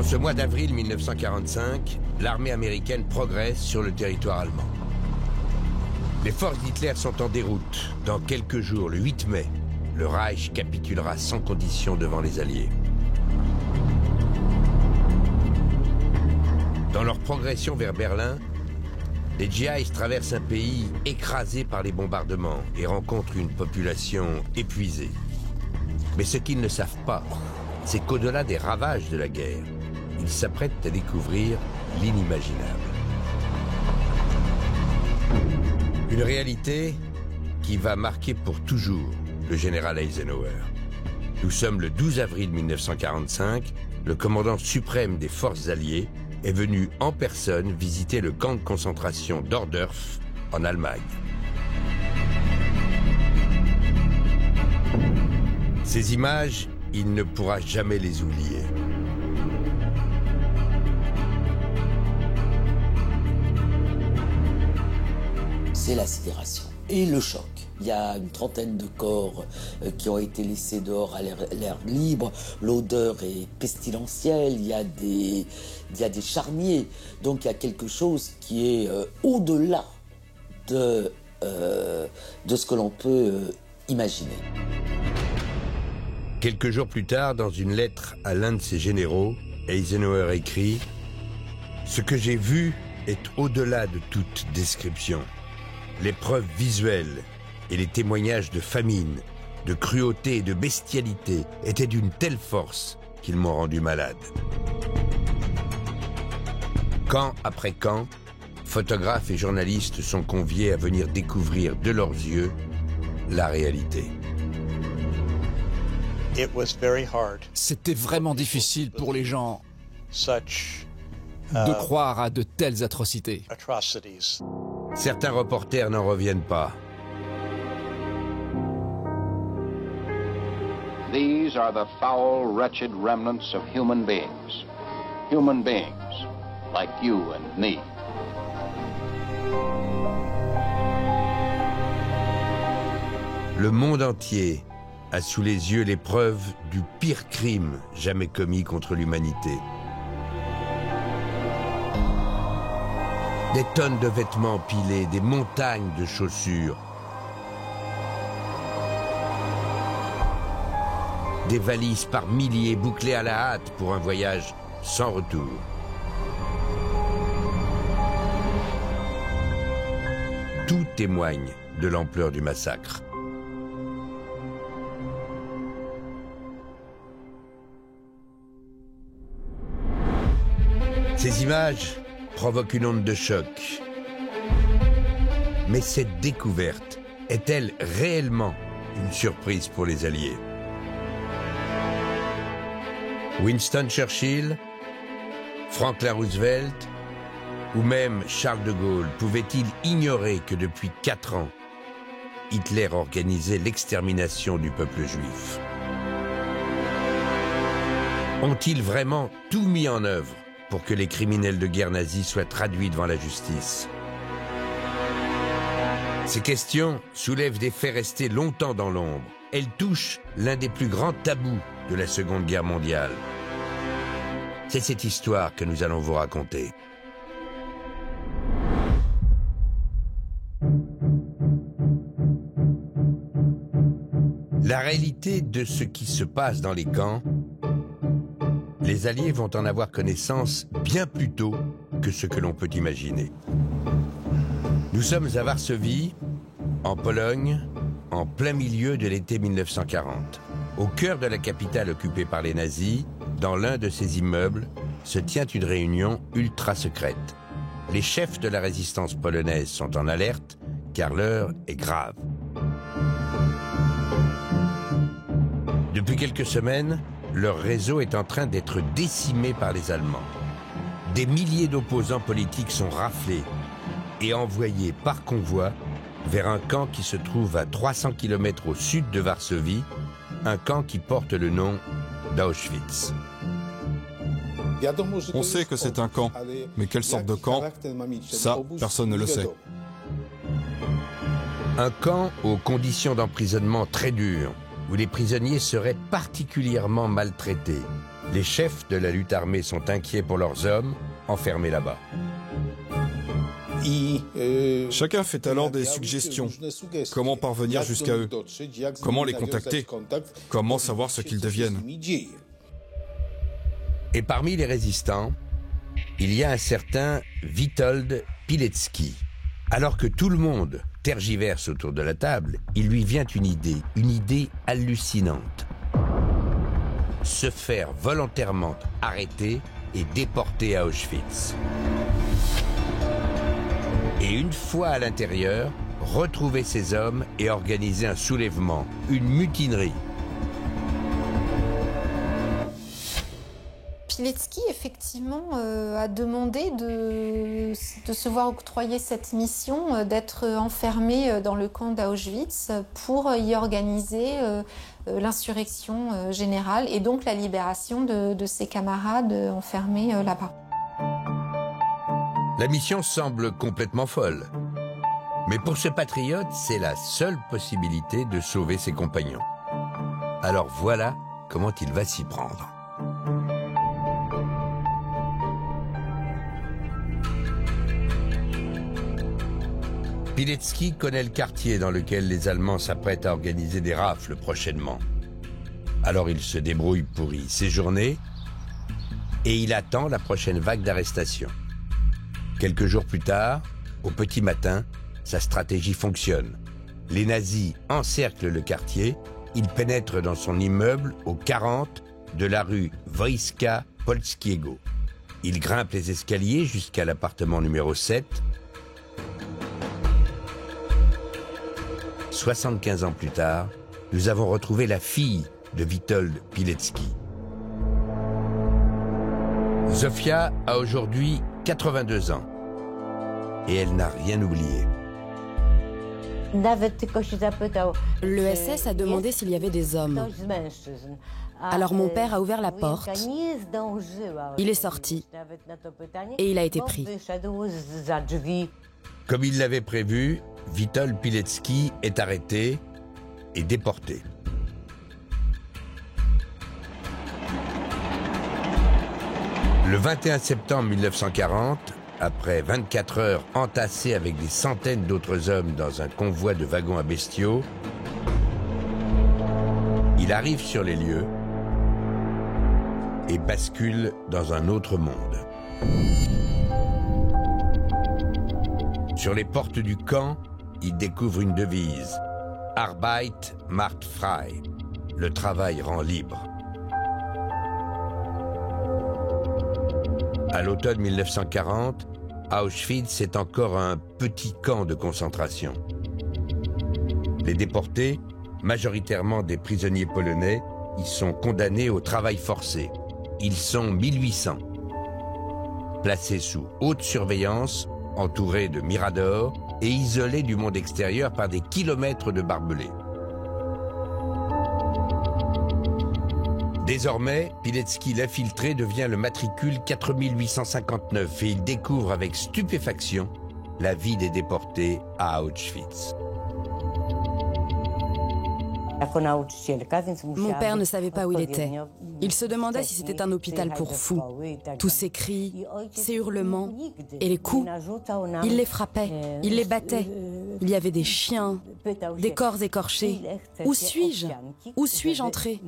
En ce mois d'avril 1945, l'armée américaine progresse sur le territoire allemand. Les forces d'Hitler sont en déroute. Dans quelques jours, le 8 mai, le Reich capitulera sans condition devant les Alliés. Dans leur progression vers Berlin, les GIs traversent un pays écrasé par les bombardements et rencontrent une population épuisée. Mais ce qu'ils ne savent pas, c'est qu'au-delà des ravages de la guerre, ils s'apprêtent à découvrir l'inimaginable. Une réalité qui va marquer pour toujours le général Eisenhower. Nous sommes le 12 avril 1945, le commandant suprême des forces alliées est venu en personne visiter le camp de concentration d'Ohrdorf en Allemagne. Ces images, il ne pourra jamais les oublier. C'est la sidération et le choc. Il y a une trentaine de corps qui ont été laissés dehors à l'air libre. L'odeur est pestilentielle, il y a des charniers. Donc il y a quelque chose qui est au-delà de ce que l'on peut imaginer. Quelques jours plus tard, dans une lettre à l'un de ses généraux, Eisenhower écrit « Ce que j'ai vu est au-delà de toute description. Les preuves visuelles et les témoignages de famine, de cruauté et de bestialité étaient d'une telle force qu'ils m'ont rendu malade. » Camp après camp, photographes et journalistes sont conviés à venir découvrir de leurs yeux la réalité. C'était vraiment difficile pour les gens de croire à de telles atrocités. Certains reporters n'en reviennent pas. These are the foul, wretched remnants of human beings. Human beings, like you and me. Le monde entier a sous les yeux les preuves du pire crime jamais commis contre l'humanité. Des tonnes de vêtements empilés, des montagnes de chaussures. Des valises par milliers bouclées à la hâte pour un voyage sans retour. Tout témoigne de l'ampleur du massacre. Ces images provoquent une onde de choc. Mais cette découverte est-elle réellement une surprise pour les Alliés? Winston Churchill, Franklin Roosevelt ou même Charles de Gaulle pouvaient-ils ignorer que depuis 4 ans, Hitler organisait l'extermination du peuple juif? Ont-ils vraiment tout mis en œuvre pour que les criminels de guerre nazis soient traduits devant la justice? Ces questions soulèvent des faits restés longtemps dans l'ombre. Elles touchent l'un des plus grands tabous de la Seconde Guerre mondiale. C'est cette histoire que nous allons vous raconter. La réalité de ce qui se passe dans les camps, les Alliés vont en avoir connaissance bien plus tôt que ce que l'on peut imaginer. Nous sommes à Varsovie, en Pologne, en plein milieu de l'été 1940. Au cœur de la capitale occupée par les nazis, dans l'un de ces immeubles, se tient une réunion ultra secrète. Les chefs de la résistance polonaise sont en alerte, car l'heure est grave. Depuis quelques semaines, leur réseau est en train d'être décimé par les Allemands. Des milliers d'opposants politiques sont raflés et envoyés par convoi vers un camp qui se trouve à 300 km au sud de Varsovie, un camp qui porte le nom d'Auschwitz. On sait que c'est un camp, mais quelle sorte de camp? Ça, personne ne le sait. Un camp aux conditions d'emprisonnement très dures, où les prisonniers seraient particulièrement maltraités. Les chefs de la lutte armée sont inquiets pour leurs hommes enfermés là-bas. Chacun fait alors des suggestions. Comment parvenir jusqu'à eux? Comment les contacter? Comment savoir ce qu'ils deviennent? Et parmi les résistants, il y a un certain Witold Pilecki. Alors que tout le monde tergiverse autour de la table, il lui vient une idée hallucinante. Se faire volontairement arrêter et déporter à Auschwitz. Et une fois à l'intérieur, retrouver ses hommes et organiser un soulèvement, une mutinerie. Pilecki, effectivement, a demandé de se voir octroyer cette mission, d'être enfermé dans le camp d'Auschwitz pour y organiser l'insurrection générale et donc la libération de ses camarades enfermés là-bas. La mission semble complètement folle. Mais pour ce patriote, c'est la seule possibilité de sauver ses compagnons. Alors voilà comment il va s'y prendre. Pilecki connaît le quartier dans lequel les Allemands s'apprêtent à organiser des rafles prochainement. Alors il se débrouille pour y séjourner et il attend la prochaine vague d'arrestations. Quelques jours plus tard, au petit matin, sa stratégie fonctionne. Les nazis encerclent le quartier, ils pénètrent dans son immeuble au 40 de la rue Wojska Polskiego. Ils grimpent les escaliers jusqu'à l'appartement numéro 7. 75 ans plus tard, nous avons retrouvé la fille de Witold Pilecki. Zofia a aujourd'hui 82 ans et elle n'a rien oublié. Le SS a demandé s'il y avait des hommes. Alors mon père a ouvert la porte, il est sorti et il a été pris. Comme il l'avait prévu, Witold Pilecki est arrêté et déporté. Le 21 septembre 1940, après 24 heures entassées avec des centaines d'autres hommes dans un convoi de wagons à bestiaux, il arrive sur les lieux et bascule dans un autre monde. Sur les portes du camp, il découvre une devise « Arbeit macht frei », le travail rend libre. À l'automne 1940, Auschwitz est encore un petit camp de concentration. Les déportés, majoritairement des prisonniers polonais, y sont condamnés au travail forcé. Ils sont 1800. Placés sous haute surveillance, entourés de miradors et isolés du monde extérieur par des kilomètres de barbelés. Désormais, Pilecki l'infiltré devient le matricule 4859 et il découvre avec stupéfaction la vie des déportés à Auschwitz. Mon père ne savait pas où il était. Il se demandait si c'était un hôpital pour fous. Tous ces cris, ces hurlements et les coups, il les frappait, il les battait. Il y avait des chiens, des corps écorchés. Où suis-je? Où suis-je entré?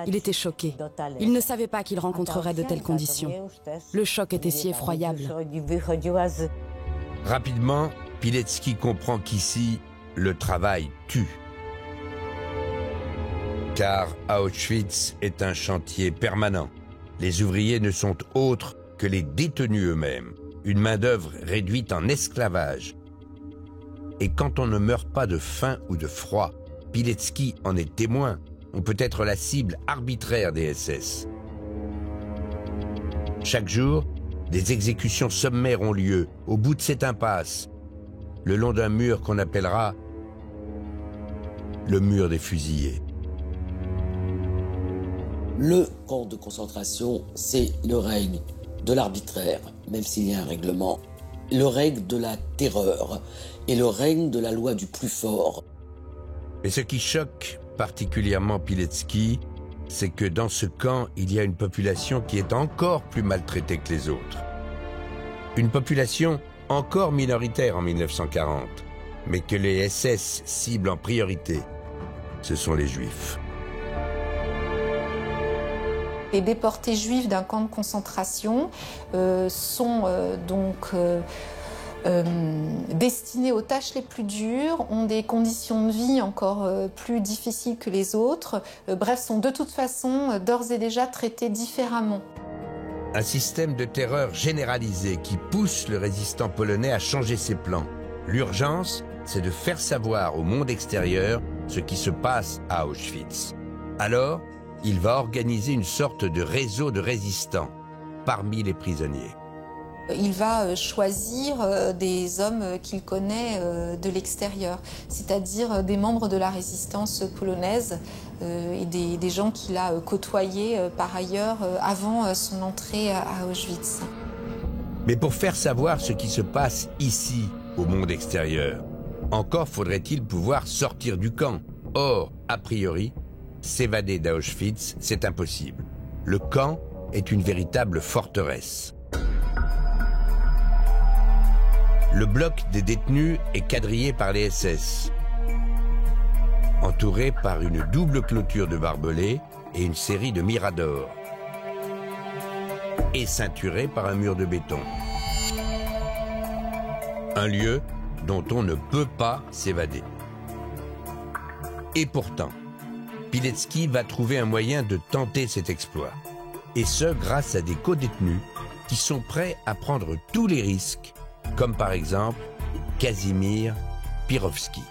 Il était choqué. Il ne savait pas qu'il rencontrerait de telles conditions. Le choc était si effroyable. Rapidement, Pilecki comprend qu'ici, le travail tue. Car Auschwitz est un chantier permanent. Les ouvriers ne sont autres que les détenus eux-mêmes, une main-d'œuvre réduite en esclavage. Et quand on ne meurt pas de faim ou de froid, Pilecki en est témoin. On peut être la cible arbitraire des SS. Chaque jour, des exécutions sommaires ont lieu au bout de cette impasse, le long d'un mur qu'on appellera le mur des fusillés. Le camp de concentration, c'est le règne de l'arbitraire, même s'il y a un règlement, le règne de la terreur et le règne de la loi du plus fort. Mais ce qui choque particulièrement Pilecki, c'est que dans ce camp, il y a une population qui est encore plus maltraitée que les autres. Une population encore minoritaire en 1940, mais que les SS ciblent en priorité. Ce sont les Juifs. Les déportés juifs d'un camp de concentration sont destinés aux tâches les plus dures, ont des conditions de vie encore plus difficiles que les autres, bref, sont de toute façon d'ores et déjà traités différemment. Un système de terreur généralisé qui pousse le résistant polonais à changer ses plans. L'urgence, c'est de faire savoir au monde extérieur ce qui se passe à Auschwitz. Alors, il va organiser une sorte de réseau de résistants parmi les prisonniers. Il va choisir des hommes qu'il connaît de l'extérieur, c'est-à-dire des membres de la résistance polonaise et des gens qu'il a côtoyés par ailleurs avant son entrée à Auschwitz. Mais pour faire savoir ce qui se passe ici, au monde extérieur, encore faudrait-il pouvoir sortir du camp. Or, a priori, s'évader d'Auschwitz, c'est impossible. Le camp est une véritable forteresse. Le bloc des détenus est quadrillé par les SS, entouré par une double clôture de barbelés et une série de miradors, et ceinturé par un mur de béton. Un lieu dont on ne peut pas s'évader. Et pourtant, Pilecki va trouver un moyen de tenter cet exploit. Et ce, grâce à des codétenus qui sont prêts à prendre tous les risques, comme par exemple Kazimir Pirovski.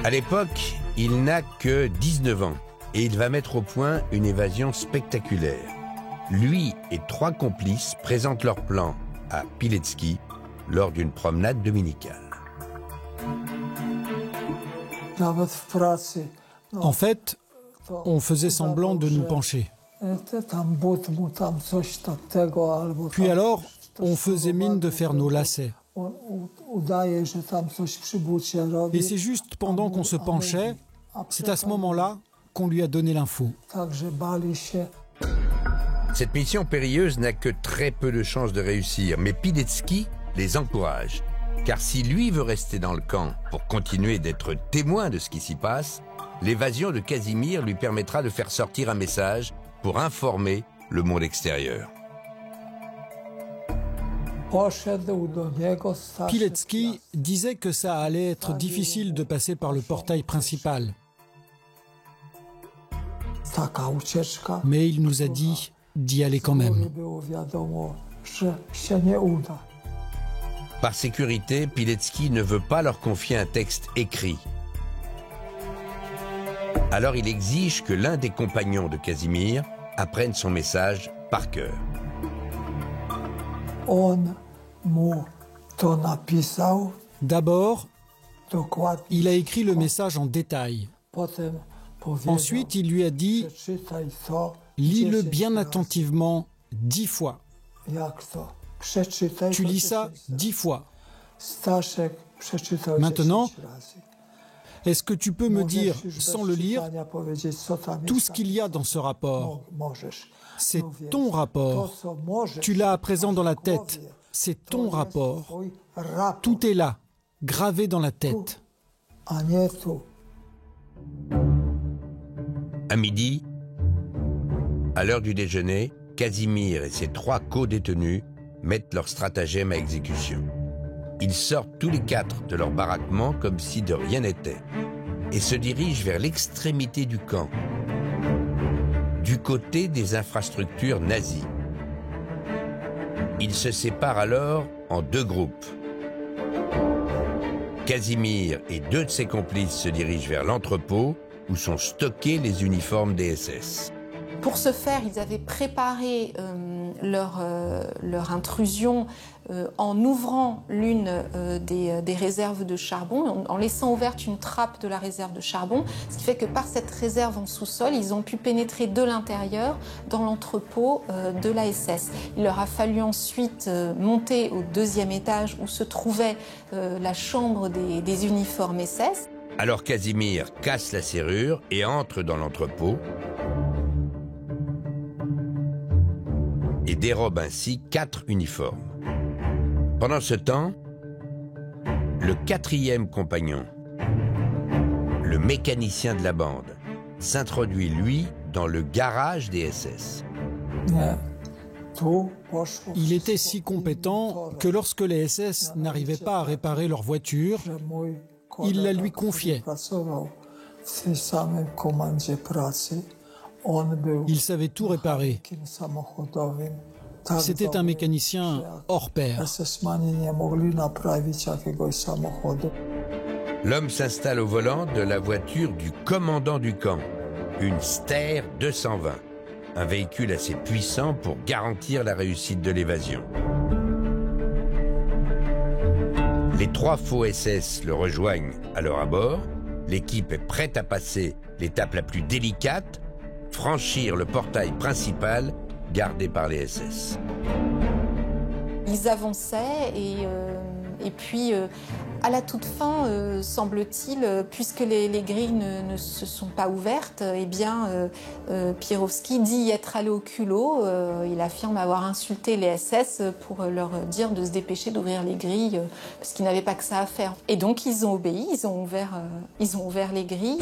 À l'époque, il n'a que 19 ans et il va mettre au point une évasion spectaculaire. Lui et 3 complices présentent leur plan à Pilecki lors d'une promenade dominicale. En fait, on faisait semblant de nous pencher. Puis alors, on faisait mine de faire nos lacets. Et c'est juste pendant qu'on se penchait, c'est à ce moment-là qu'on lui a donné l'info. Cette mission périlleuse n'a que très peu de chances de réussir, mais Pilecki les encourage. Car si lui veut rester dans le camp pour continuer d'être témoin de ce qui s'y passe, l'évasion de Kazimir lui permettra de faire sortir un message pour informer le monde extérieur. Pilecki disait que ça allait être difficile de passer par le portail principal. Mais il nous a dit d'y aller quand même. Par sécurité, Pilecki ne veut pas leur confier un texte écrit. Alors il exige que l'un des compagnons de Kazimir apprenne son message par cœur. D'abord, il a écrit le message en détail. Ensuite, il lui a dit « Lis-le bien attentivement 10 fois. Tu lis ça 10 fois. Maintenant, est-ce que tu peux me dire, sans le lire, tout ce qu'il y a dans ce rapport? C'est ton rapport. Tu l'as à présent dans la tête. C'est ton rapport. Tout est là, gravé dans la tête. » À midi, à l'heure du déjeuner, Kazimir et ses 3 co-détenus mettent leur stratagème à exécution. Ils sortent tous les 4 de leur baraquement comme si de rien n'était et se dirigent vers l'extrémité du camp, du côté des infrastructures nazies. Ils se séparent alors en 2 groupes. Kazimir et 2 de ses complices se dirigent vers l'entrepôt où sont stockés les uniformes des SS. Pour ce faire, ils avaient préparé leur intrusion en ouvrant l'une des réserves de charbon, en laissant ouverte une trappe de la réserve de charbon, ce qui fait que par cette réserve en sous-sol, ils ont pu pénétrer de l'intérieur dans l'entrepôt de la SS. Il leur a fallu ensuite monter au 2e étage où se trouvait la chambre des uniformes SS. Alors Casimir casse la serrure et entre dans l'entrepôt et dérobe ainsi 4 uniformes. Pendant ce temps, le 4e compagnon, le mécanicien de la bande, s'introduit, lui, dans le garage des SS. Il était si compétent que lorsque les SS n'arrivaient pas à réparer leur voiture, il la lui confiait. Il savait tout réparer. C'était un mécanicien hors pair. L'homme s'installe au volant de la voiture du commandant du camp, une Steyr 220, un véhicule assez puissant pour garantir la réussite de l'évasion. Les 3 faux SS le rejoignent alors à bord. L'équipe est prête à passer l'étape la plus délicate, franchir le portail principal gardé par les SS. Ils avançaient et puis à la toute fin, semble-t-il, puisque les grilles ne se sont pas ouvertes, eh bien Pierowski dit y être allé au culot. Il affirme avoir insulté les SS pour leur dire de se dépêcher d'ouvrir les grilles parce qu'ils n'avaient pas que ça à faire. Et donc ils ont obéi, ils ont ouvert les grilles.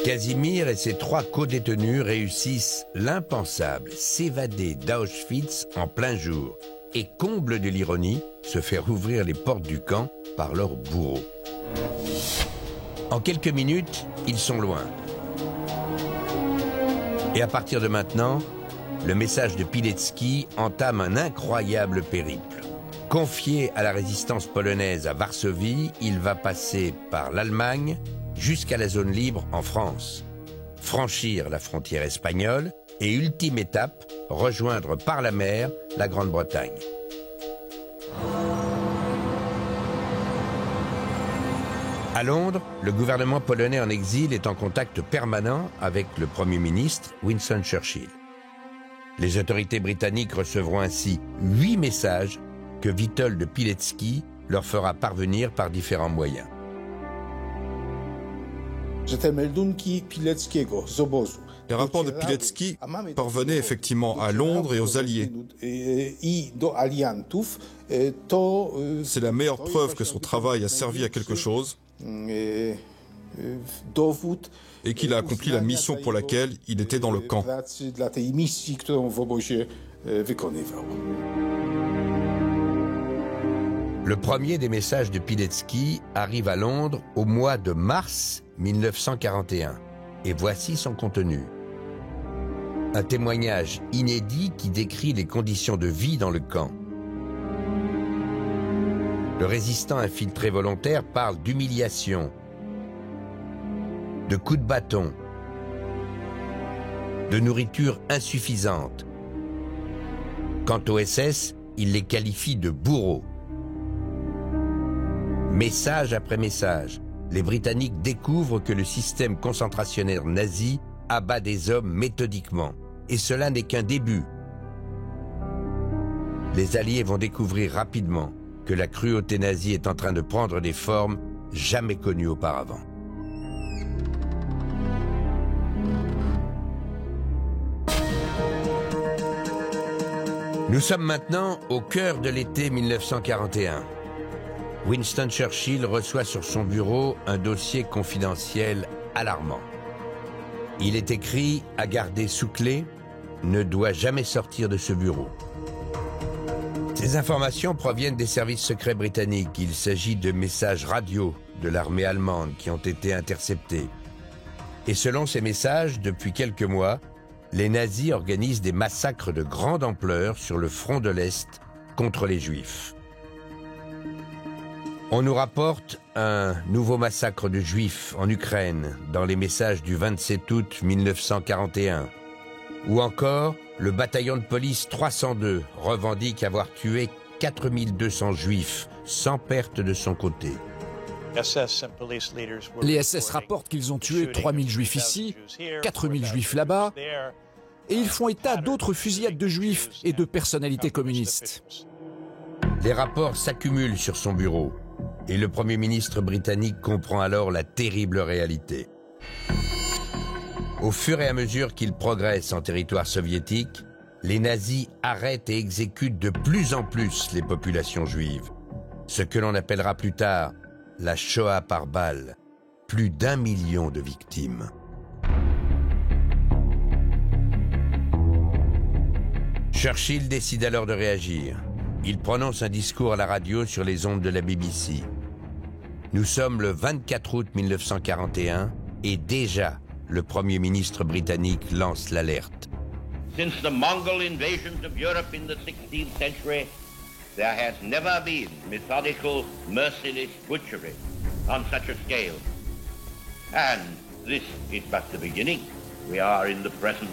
Casimir et ses 3 co-détenus réussissent l'impensable, s'évader d'Auschwitz en plein jour et, comble de l'ironie, se faire ouvrir les portes du camp par leurs bourreaux. En quelques minutes, ils sont loin. Et à partir de maintenant, le message de Pilecki entame un incroyable périple. Confié à la résistance polonaise à Varsovie, il va passer par l'Allemagne, jusqu'à la zone libre en France, franchir la frontière espagnole et, ultime étape, rejoindre par la mer la Grande-Bretagne. À Londres, le gouvernement polonais en exil est en contact permanent avec le Premier ministre Winston Churchill. Les autorités britanniques recevront ainsi 8 messages que Witold Pilecki leur fera parvenir par différents moyens. Les rapports de Pilecki parvenaient effectivement à Londres et aux Alliés. C'est la meilleure preuve que son travail a servi à quelque chose et qu'il a accompli la mission pour laquelle il était dans le camp. Le premier des messages de Pilecki arrive à Londres au mois de mars 1941. Et voici son contenu. Un témoignage inédit qui décrit les conditions de vie dans le camp. Le résistant infiltré volontaire parle d'humiliation, de coups de bâton, de nourriture insuffisante. Quant aux SS, il les qualifie de bourreaux. Message après message, les Britanniques découvrent que le système concentrationnaire nazi abat des hommes méthodiquement. Et cela n'est qu'un début. Les Alliés vont découvrir rapidement que la cruauté nazie est en train de prendre des formes jamais connues auparavant. Nous sommes maintenant au cœur de l'été 1941. Winston Churchill reçoit sur son bureau un dossier confidentiel alarmant. Il est écrit à garder sous clé, ne doit jamais sortir de ce bureau. Ces informations proviennent des services secrets britanniques. Il s'agit de messages radio de l'armée allemande qui ont été interceptés. Et selon ces messages, depuis quelques mois, les nazis organisent des massacres de grande ampleur sur le front de l'Est contre les Juifs. On nous rapporte un nouveau massacre de Juifs en Ukraine dans les messages du 27 août 1941. Ou encore, le bataillon de police 302 revendique avoir tué 4200 Juifs sans perte de son côté. Les SS rapportent qu'ils ont tué 3000 Juifs ici, 4000 Juifs là-bas, et ils font état d'autres fusillades de Juifs et de personnalités communistes. Les rapports s'accumulent sur son bureau et le Premier ministre britannique comprend alors la terrible réalité. Au fur et à mesure qu'ils progressent en territoire soviétique, les nazis arrêtent et exécutent de plus en plus les populations juives, ce que l'on appellera plus tard la Shoah par balle, plus d'1 million de victimes. Churchill décide alors de réagir. Il prononce un discours à la radio sur les ondes de la BBC. Nous sommes le 24 août 1941 et déjà le Premier ministre britannique lance l'alerte. Since the Mongol invasions of Europe in the 16th century, there has never been methodical, merciless butchery on such a scale. And this is but the beginning. We are in the presence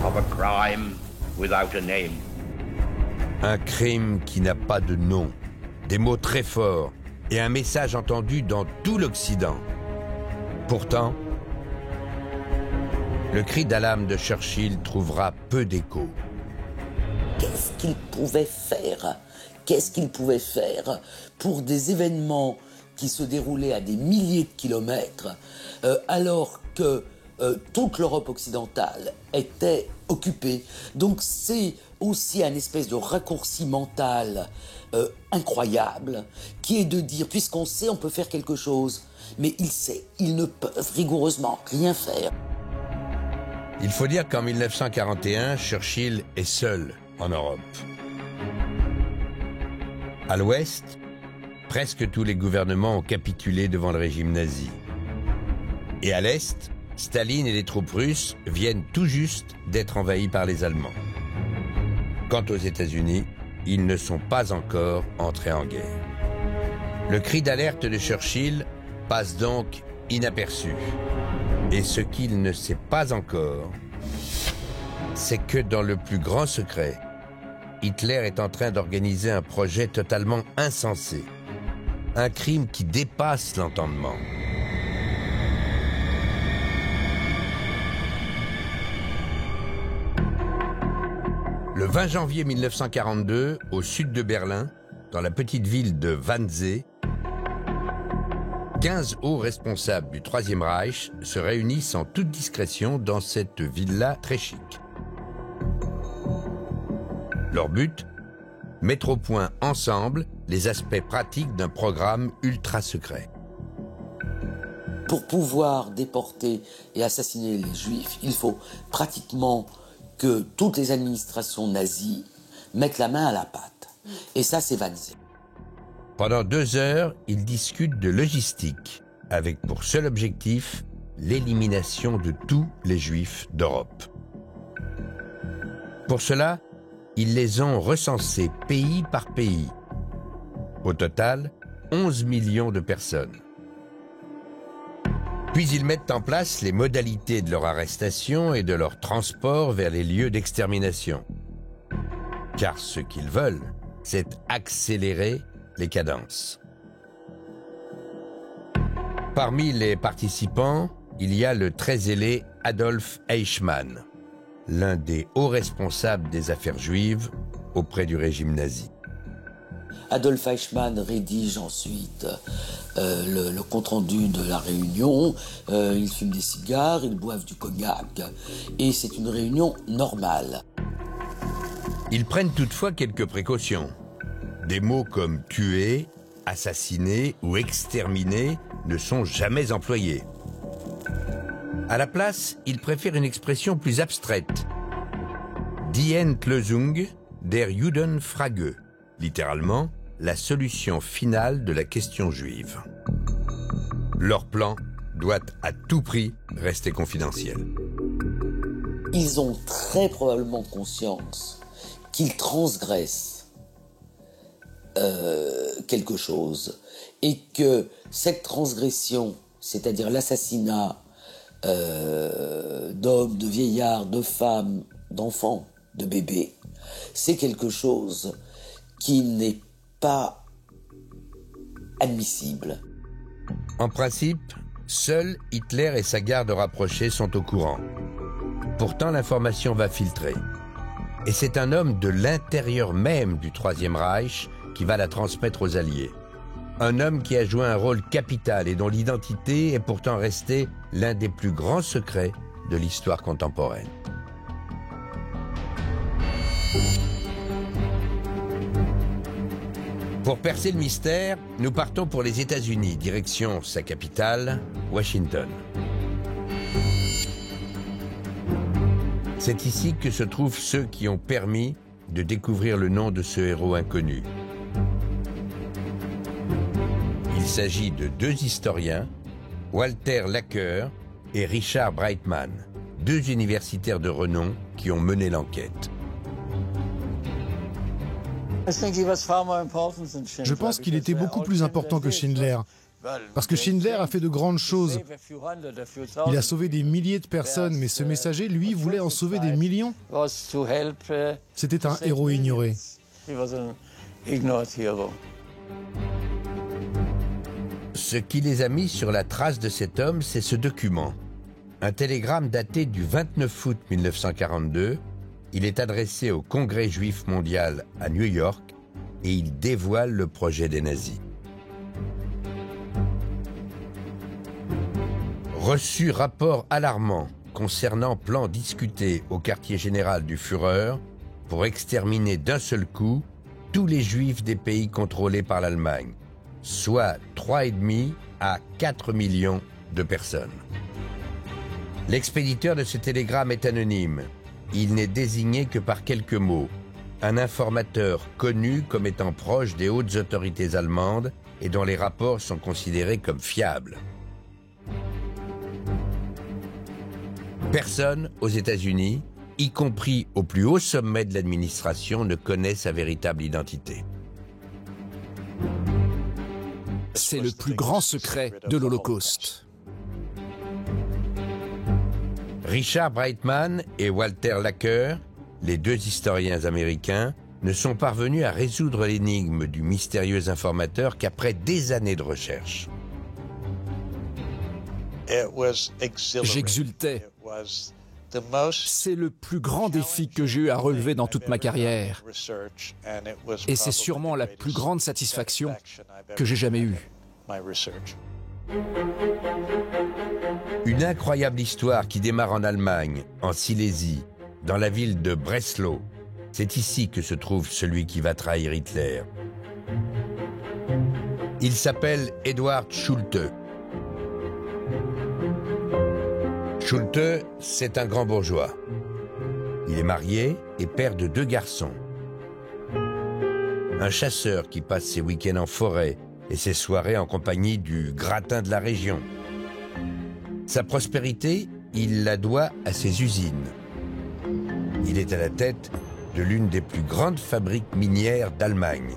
of a crime without a name. Un crime qui n'a pas de nom, des mots très forts et un message entendu dans tout l'Occident. Pourtant, le cri d'alarme de Churchill trouvera peu d'écho. Qu'est-ce qu'il pouvait faire? Qu'est-ce qu'il pouvait faire pour des événements qui se déroulaient à des milliers de kilomètres, alors que toute l'Europe occidentale était occupée? Donc c'est aussi un espèce de raccourci mental incroyable, qui est de dire, puisqu'on sait, on peut faire quelque chose, mais ils ne peuvent rigoureusement rien faire. Il faut dire qu'en 1941, Churchill est seul en Europe. À l'Ouest, presque tous les gouvernements ont capitulé devant le régime nazi. Et à l'Est, Staline et les troupes russes viennent tout juste d'être envahis par les Allemands. Quant aux États-Unis, ils ne sont pas encore entrés en guerre. Le cri d'alerte de Churchill passe donc inaperçu. Et ce qu'il ne sait pas encore, c'est que dans le plus grand secret, Hitler est en train d'organiser un projet totalement insensé. Un crime qui dépasse l'entendement. Le 20 janvier 1942, au sud de Berlin, dans la petite ville de Wannsee, 15 hauts responsables du Troisième Reich se réunissent en toute discrétion dans cette villa très chic. Leur but ? Mettre au point ensemble les aspects pratiques d'un programme ultra secret. Pour pouvoir déporter et assassiner les Juifs, il faut pratiquement que toutes les administrations nazies mettent la main à la pâte. Et ça, c'est Wannsee. Pendant 2 heures, ils discutent de logistique, avec pour seul objectif l'élimination de tous les Juifs d'Europe. Pour cela, ils les ont recensés pays par pays. Au total, 11 millions de personnes. Puis ils mettent en place les modalités de leur arrestation et de leur transport vers les lieux d'extermination. Car ce qu'ils veulent, c'est accélérer les cadences. Parmi les participants, il y a le très zélé Adolf Eichmann, l'un des hauts responsables des affaires juives auprès du régime nazi. Adolf Eichmann rédige ensuite le compte-rendu de la réunion. Ils fument des cigares, ils boivent du cognac, et c'est une réunion normale. Ils prennent toutefois quelques précautions. Des mots comme « tuer »,« assassiner » ou « exterminer » ne sont jamais employés. À la place, ils préfèrent une expression plus abstraite. « Die Endlösung der Judenfrage », littéralement, la solution finale de la question juive. Leur plan doit à tout prix rester confidentiel. Ils ont très probablement conscience qu'ils transgressent quelque chose et que cette transgression, c'est-à-dire l'assassinat d'hommes, de vieillards, de femmes, d'enfants, de bébés, c'est quelque chose qui n'est pas admissible. En principe, seuls Hitler et sa garde rapprochée sont au courant. Pourtant, l'information va filtrer. Et c'est un homme de l'intérieur même du Troisième Reich qui va la transmettre aux Alliés. Un homme qui a joué un rôle capital et dont l'identité est pourtant restée l'un des plus grands secrets de l'histoire contemporaine. Pour percer le mystère, nous partons pour les États-Unis, direction sa capitale, Washington. C'est ici que se trouvent ceux qui ont permis de découvrir le nom de ce héros inconnu. Il s'agit de deux historiens, Walter Laqueur et Richard Brightman, deux universitaires de renom qui ont mené l'enquête. Je pense qu'il était beaucoup plus important que Schindler, parce que Schindler a fait de grandes choses. Il a sauvé des milliers de personnes, mais ce messager, lui, voulait en sauver des millions. C'était un héros ignoré. Ce qui les a mis sur la trace de cet homme, c'est ce document. Un télégramme daté du 29 août 1942. Il est adressé au Congrès juif mondial à New York et il dévoile le projet des nazis. Reçu rapport alarmant concernant plan discuté au quartier général du Führer pour exterminer d'un seul coup tous les juifs des pays contrôlés par l'Allemagne, soit 3,5 à 4 millions de personnes. L'expéditeur de ce télégramme est anonyme. Il n'est désigné que par quelques mots. Un informateur connu comme étant proche des hautes autorités allemandes et dont les rapports sont considérés comme fiables. Personne aux États-Unis, y compris au plus haut sommet de l'administration, ne connaît sa véritable identité. C'est le plus grand secret de l'Holocauste. Richard Brightman et Walter Laqueur, les deux historiens américains, ne sont parvenus à résoudre l'énigme du mystérieux informateur qu'après des années de recherche. J'exultais. C'est le plus grand défi que j'ai eu à relever dans toute ma carrière. Et c'est sûrement la plus grande satisfaction que j'ai jamais eue. Une incroyable histoire qui démarre en Allemagne, en Silésie, dans la ville de Breslau. C'est ici que se trouve celui qui va trahir Hitler. Il s'appelle Eduard Schulte. Schulte, c'est un grand bourgeois. Il est marié et père de 2 garçons. Un chasseur qui passe ses week-ends en forêt et ses soirées en compagnie du gratin de la région. Sa prospérité, il la doit à ses usines. Il est à la tête de l'une des plus grandes fabriques minières d'Allemagne.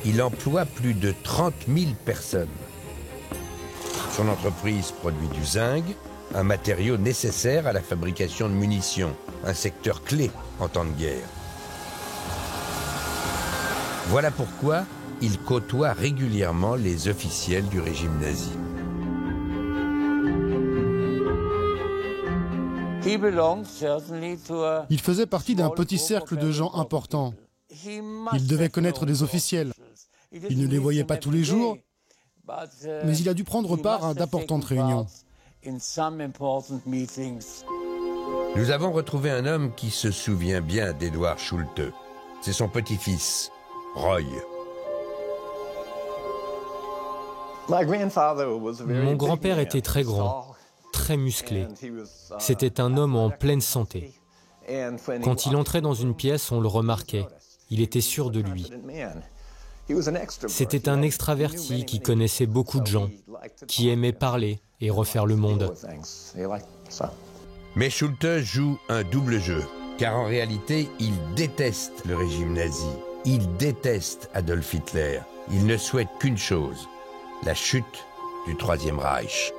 Il emploie plus de 30 000 personnes. Son entreprise produit du zinc, un matériau nécessaire à la fabrication de munitions, un secteur clé en temps de guerre. Voilà pourquoi il côtoie régulièrement les officiels du régime nazi. Il faisait partie d'un petit cercle de gens importants. Il devait connaître des officiels. Il ne les voyait pas tous les jours, mais il a dû prendre part à d'importantes réunions. Nous avons retrouvé un homme qui se souvient bien d'Eduard Schulte. C'est son petit-fils, Roy. Mon grand-père était très grand, très musclé. C'était un homme en pleine santé. Quand il entrait dans une pièce, on le remarquait. Il était sûr de lui. C'était un extraverti qui connaissait beaucoup de gens, qui aimait parler et refaire le monde. Mais Schulte joue un double jeu, car en réalité, il déteste le régime nazi. Il déteste Adolf Hitler. Il ne souhaite qu'une chose, la chute du Troisième Reich.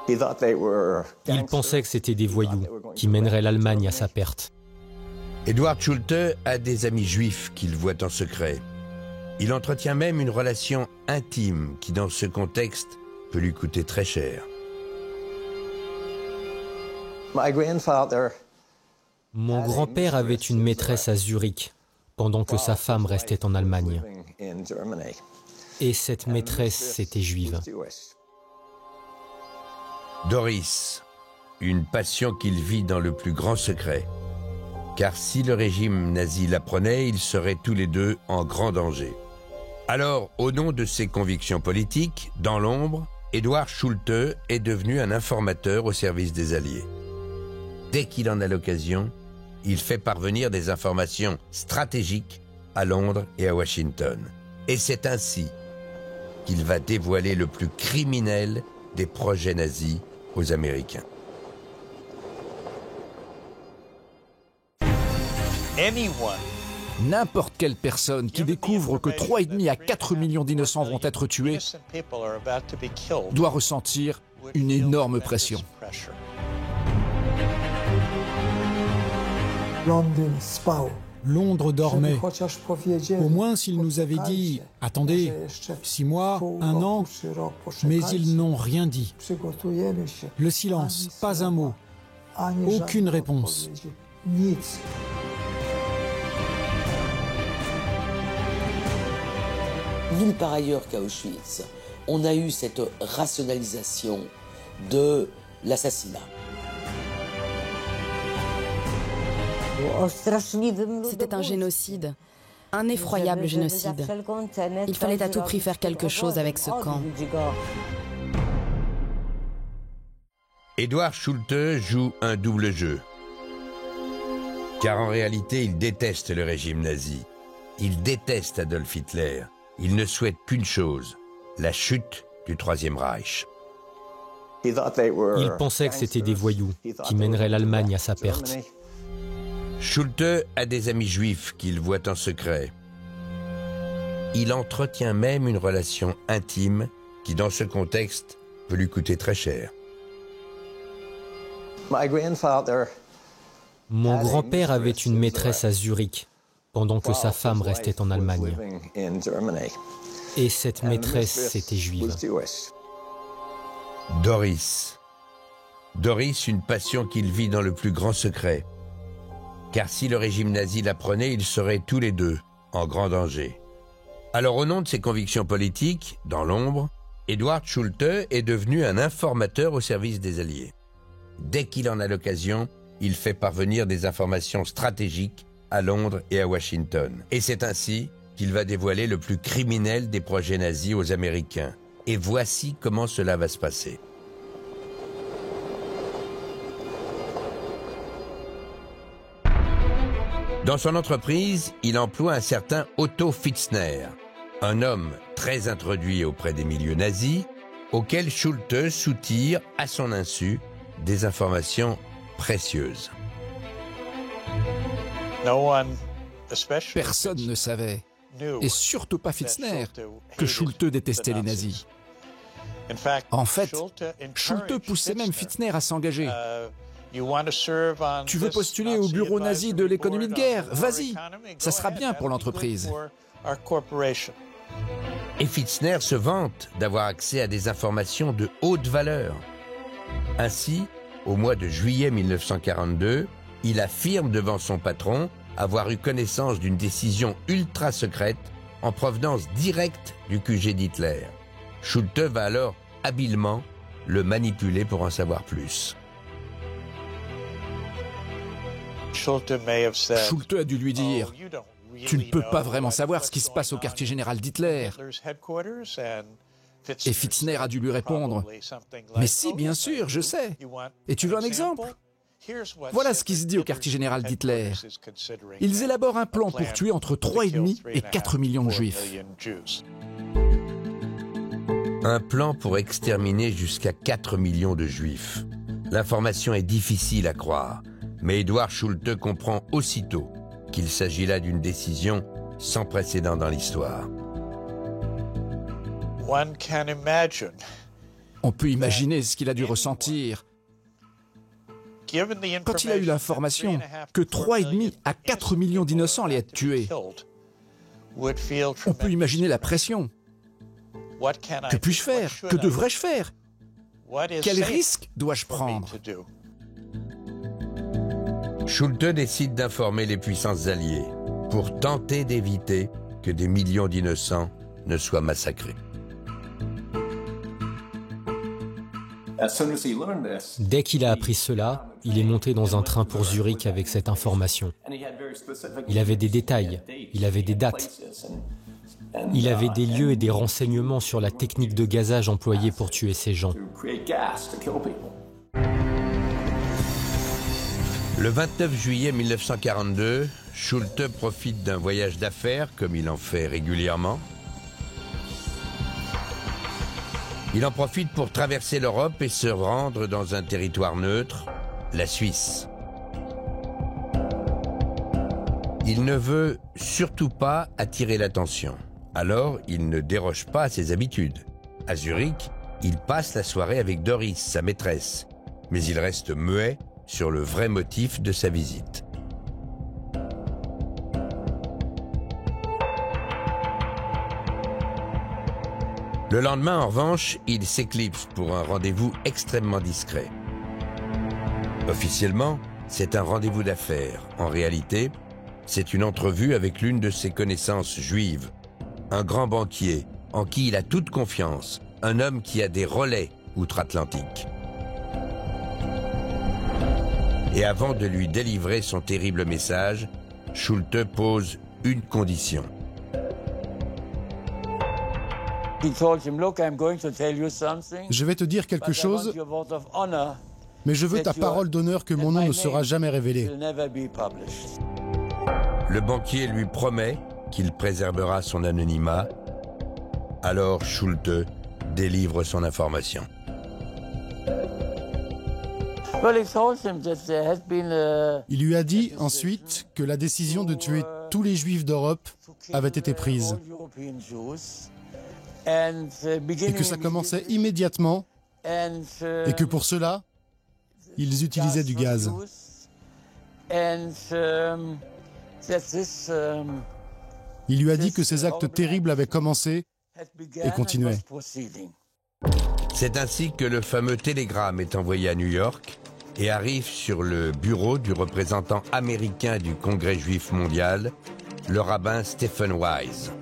Il pensait que c'était des voyous qui mèneraient l'Allemagne à sa perte. Eduard Schulte a des amis juifs qu'il voit en secret. Il entretient même une relation intime qui, dans ce contexte, peut lui coûter très cher. Mon grand-père avait une maîtresse à Zurich. pendant que sa femme restait en Allemagne. Et cette maîtresse était juive. Doris, une passion qu'il vit dans le plus grand secret. Car si le régime nazi l'apprenait, ils seraient tous les deux en grand danger. Alors, au nom de ses convictions politiques, dans l'ombre, Edward Schulte est devenu un informateur au service des Alliés. Dès qu'il en a l'occasion, il fait parvenir des informations stratégiques à Londres et à Washington. Et c'est ainsi qu'il va dévoiler le plus criminel des projets nazis aux Américains. N'importe quelle personne qui découvre que 3,5 à 4 millions d'innocents vont être tués doit ressentir une énorme pression. Londres dormait. Au moins s'ils nous avaient dit « Attendez, 6 mois, 1 an », mais ils n'ont rien dit. Le silence, pas un mot, aucune réponse. Nulle part ailleurs qu'à Auschwitz, on a eu cette rationalisation de l'assassinat. C'était un génocide, un effroyable génocide. Il fallait à tout prix faire quelque chose avec ce camp. Edward Schulte joue un double jeu. Car en réalité, il déteste le régime nazi. Il déteste Adolf Hitler. Il ne souhaite qu'une chose, la chute du Troisième Reich. Il pensait que c'était des voyous qui mèneraient l'Allemagne à sa perte. Schulte a des amis juifs qu'il voit en secret. Il entretient même une relation intime qui, dans ce contexte, peut lui coûter très cher. Mon grand-père avait une maîtresse à Zurich, pendant que sa femme restait en Allemagne. Et cette maîtresse était juive. Doris. Doris, une passion qu'il vit dans le plus grand secret. Car si le régime nazi l'apprenait, ils seraient tous les deux en grand danger. Alors au nom de ses convictions politiques, dans l'ombre, Edward Schulte est devenu un informateur au service des Alliés. Dès qu'il en a l'occasion, il fait parvenir des informations stratégiques à Londres et à Washington. Et c'est ainsi qu'il va dévoiler le plus criminel des projets nazis aux Américains. Et voici comment cela va se passer. Dans son entreprise, il emploie un certain Otto Pfitzner, un homme très introduit auprès des milieux nazis, auquel Schulte soutire, à son insu, des informations précieuses. Personne ne savait, et surtout pas Pfitzner, que Schulte détestait les nazis. En fait, Schulte poussait même Pfitzner à s'engager. Tu veux postuler au bureau nazi de l'économie de guerre? Vas-y, ça sera bien pour l'entreprise. Et Pfitzner se vante d'avoir accès à des informations de haute valeur. Ainsi, au mois de juillet 1942, il affirme devant son patron avoir eu connaissance d'une décision ultra secrète en provenance directe du QG d'Hitler. Schulte va alors habilement le manipuler pour en savoir plus. Schulte a dû lui dire « Tu ne peux pas vraiment savoir ce qui se passe au quartier général d'Hitler ». Et Pfitzner a dû lui répondre « Mais si, bien sûr, je sais. Et tu veux un exemple ? Voilà ce qui se dit au quartier général d'Hitler. Ils élaborent un plan pour tuer entre 3,5 et 4 millions de juifs. » Un plan pour exterminer jusqu'à 4 millions de juifs. L'information est difficile à croire, mais Edward Schulte comprend aussitôt qu'il s'agit là d'une décision sans précédent dans l'histoire. On peut imaginer ce qu'il a dû ressentir quand il a eu l'information que 3,5 à 4 millions d'innocents allaient être tués. On peut imaginer la pression. Que puis-je faire? Que devrais-je faire? Quel risque dois-je prendre? Schulte décide d'informer les puissances alliées. pour tenter d'éviter que des millions d'innocents ne soient massacrés. Dès qu'il a appris cela, il est monté dans un train pour Zurich avec cette information. Il avait des détails, il avait des dates, il avait des lieux et des renseignements sur la technique de gazage employée pour tuer ces gens. Le 29 juillet 1942, Schulte profite d'un voyage d'affaires, comme il en fait régulièrement. Il en profite pour traverser l'Europe et se rendre dans un territoire neutre, la Suisse. Il ne veut surtout pas attirer l'attention. Alors, il ne déroge pas à ses habitudes. À Zurich, il passe la soirée avec Doris, sa maîtresse, mais il reste muet sur le vrai motif de sa visite. Le lendemain, en revanche, il s'éclipse pour un rendez-vous extrêmement discret. Officiellement, c'est un rendez-vous d'affaires. En réalité, c'est une entrevue avec l'une de ses connaissances juives, un grand banquier en qui il a toute confiance, un homme qui a des relais outre-Atlantique. Et avant de lui délivrer son terrible message, Schulte pose une condition. Je vais te dire quelque chose, mais je veux ta parole d'honneur que mon nom ne sera jamais révélé. Le banquier lui promet qu'il préservera son anonymat. Alors Schulte délivre son information. Il lui a dit ensuite que la décision de tuer tous les Juifs d'Europe avait été prise et que ça commençait immédiatement et que pour cela, ils utilisaient du gaz. Il lui a dit que ces actes terribles avaient commencé et continuaient. C'est ainsi que le fameux télégramme est envoyé à New York et arrive sur le bureau du représentant américain du Congrès juif mondial, le rabbin Stephen Wise.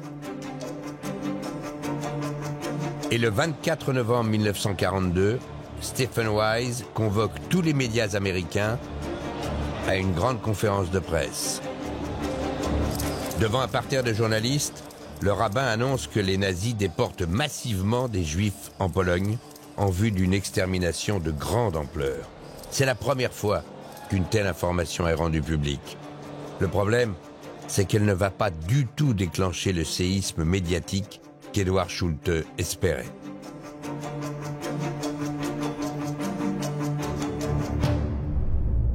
Et le 24 novembre 1942, Stephen Wise convoque tous les médias américains à une grande conférence de presse. Devant un parterre de journalistes, le rabbin annonce que les nazis déportent massivement des juifs en Pologne en vue d'une extermination de grande ampleur. C'est la première fois qu'une telle information est rendue publique. Le problème, c'est qu'elle ne va pas du tout déclencher le séisme médiatique qu'Edward Schulte espérait.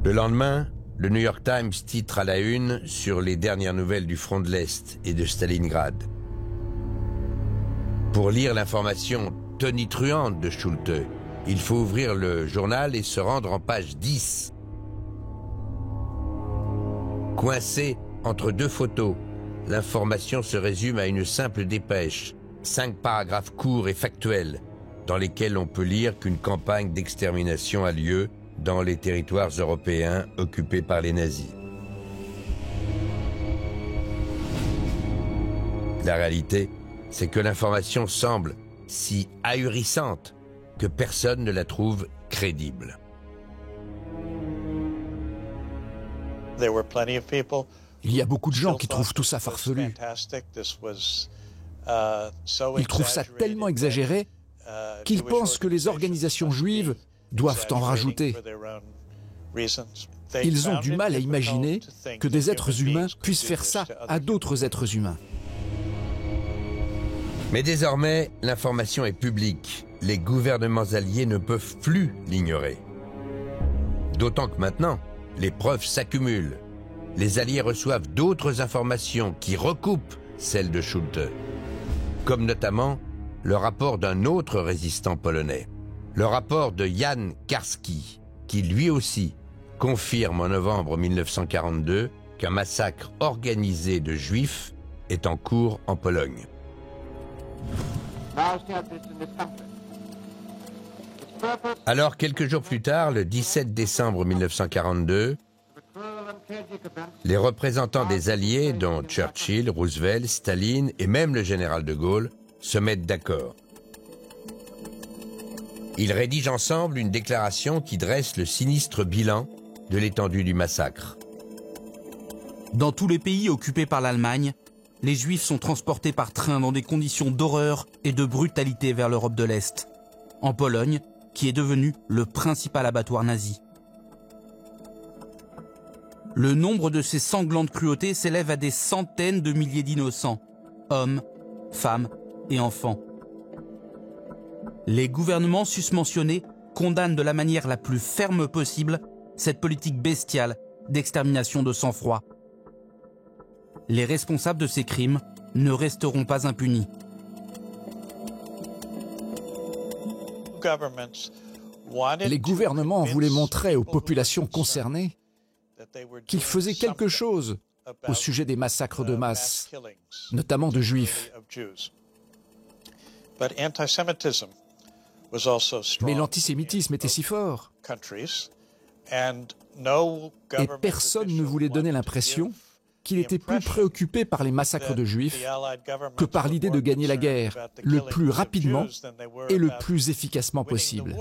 Le lendemain, le New York Times titre à la une sur les dernières nouvelles du front de l'Est et de Stalingrad. Pour lire l'information tonitruante de Schulte, il faut ouvrir le journal et se rendre en page 10. Coincé entre deux photos, l'information se résume à une simple dépêche, 5 paragraphes courts et factuels, dans lesquels on peut lire qu'une campagne d'extermination a lieu dans les territoires européens occupés par les nazis. La réalité, c'est que l'information semble si ahurissante que personne ne la trouve crédible. Il y a beaucoup de gens qui trouvent tout ça farfelu. Ils trouvent ça tellement exagéré qu'ils pensent que les organisations juives doivent en rajouter. Ils ont du mal à imaginer que des êtres humains puissent faire ça à d'autres êtres humains. Mais désormais, l'information est publique. Les gouvernements alliés ne peuvent plus l'ignorer. D'autant que maintenant, les preuves s'accumulent. Les Alliés reçoivent d'autres informations qui recoupent celles de Schulte, comme notamment le rapport d'un autre résistant polonais, le rapport de Jan Karski, qui lui aussi confirme en novembre 1942 qu'un massacre organisé de Juifs est en cours en Pologne. Alors, quelques jours plus tard, le 17 décembre 1942, Les représentants des Alliés, dont Churchill, Roosevelt, Staline et même le général de Gaulle, se mettent d'accord. Ils rédigent ensemble une déclaration qui dresse le sinistre bilan de l'étendue du massacre. Dans tous les pays occupés par l'Allemagne, les Juifs sont transportés par train dans des conditions d'horreur et de brutalité vers l'Europe de l'Est. En Pologne, qui est devenue le principal abattoir nazi. Le nombre de ces sanglantes cruautés s'élève à des centaines de milliers d'innocents, hommes, femmes et enfants. Les gouvernements susmentionnés condamnent de la manière la plus ferme possible cette politique bestiale d'extermination de sang-froid. Les responsables de ces crimes ne resteront pas impunis. Les gouvernements voulaient montrer aux populations concernées qu'ils faisaient quelque chose au sujet des massacres de masse, notamment de Juifs. Mais l'antisémitisme était si fort. Et personne ne voulait donner l'impression qu'il était plus préoccupé par les massacres de Juifs que par l'idée de gagner la guerre le plus rapidement et le plus efficacement possible.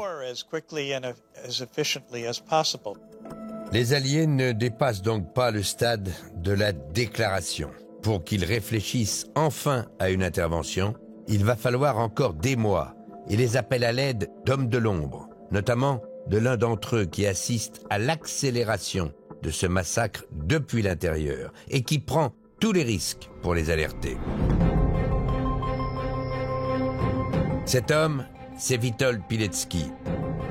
Les Alliés ne dépassent donc pas le stade de la déclaration. Pour qu'ils réfléchissent enfin à une intervention, il va falloir encore des mois et les appels à l'aide d'hommes de l'ombre, notamment de l'un d'entre eux qui assiste à l'accélération de ce massacre depuis l'intérieur et qui prend tous les risques pour les alerter. Cet homme, c'est Witold Pilecki,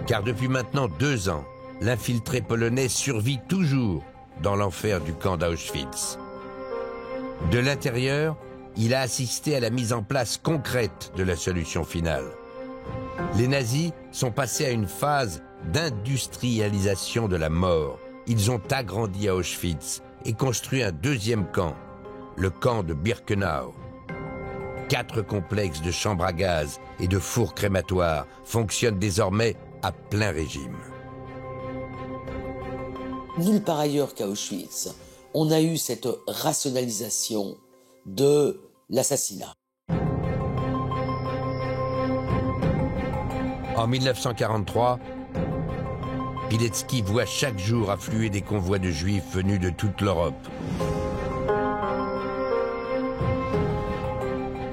car depuis maintenant 2 ans, l'infiltré polonais survit toujours dans l'enfer du camp d'Auschwitz. De l'intérieur, il a assisté à la mise en place concrète de la solution finale. Les nazis sont passés à une phase d'industrialisation de la mort. Ils ont agrandi à Auschwitz et construit un 2e camp, le camp de Birkenau. 4 complexes de chambres à gaz et de fours crématoires fonctionnent désormais à plein régime. Nulle part ailleurs qu'à Auschwitz, on a eu cette rationalisation de l'assassinat. En 1943, Pilecki voit chaque jour affluer des convois de Juifs venus de toute l'Europe.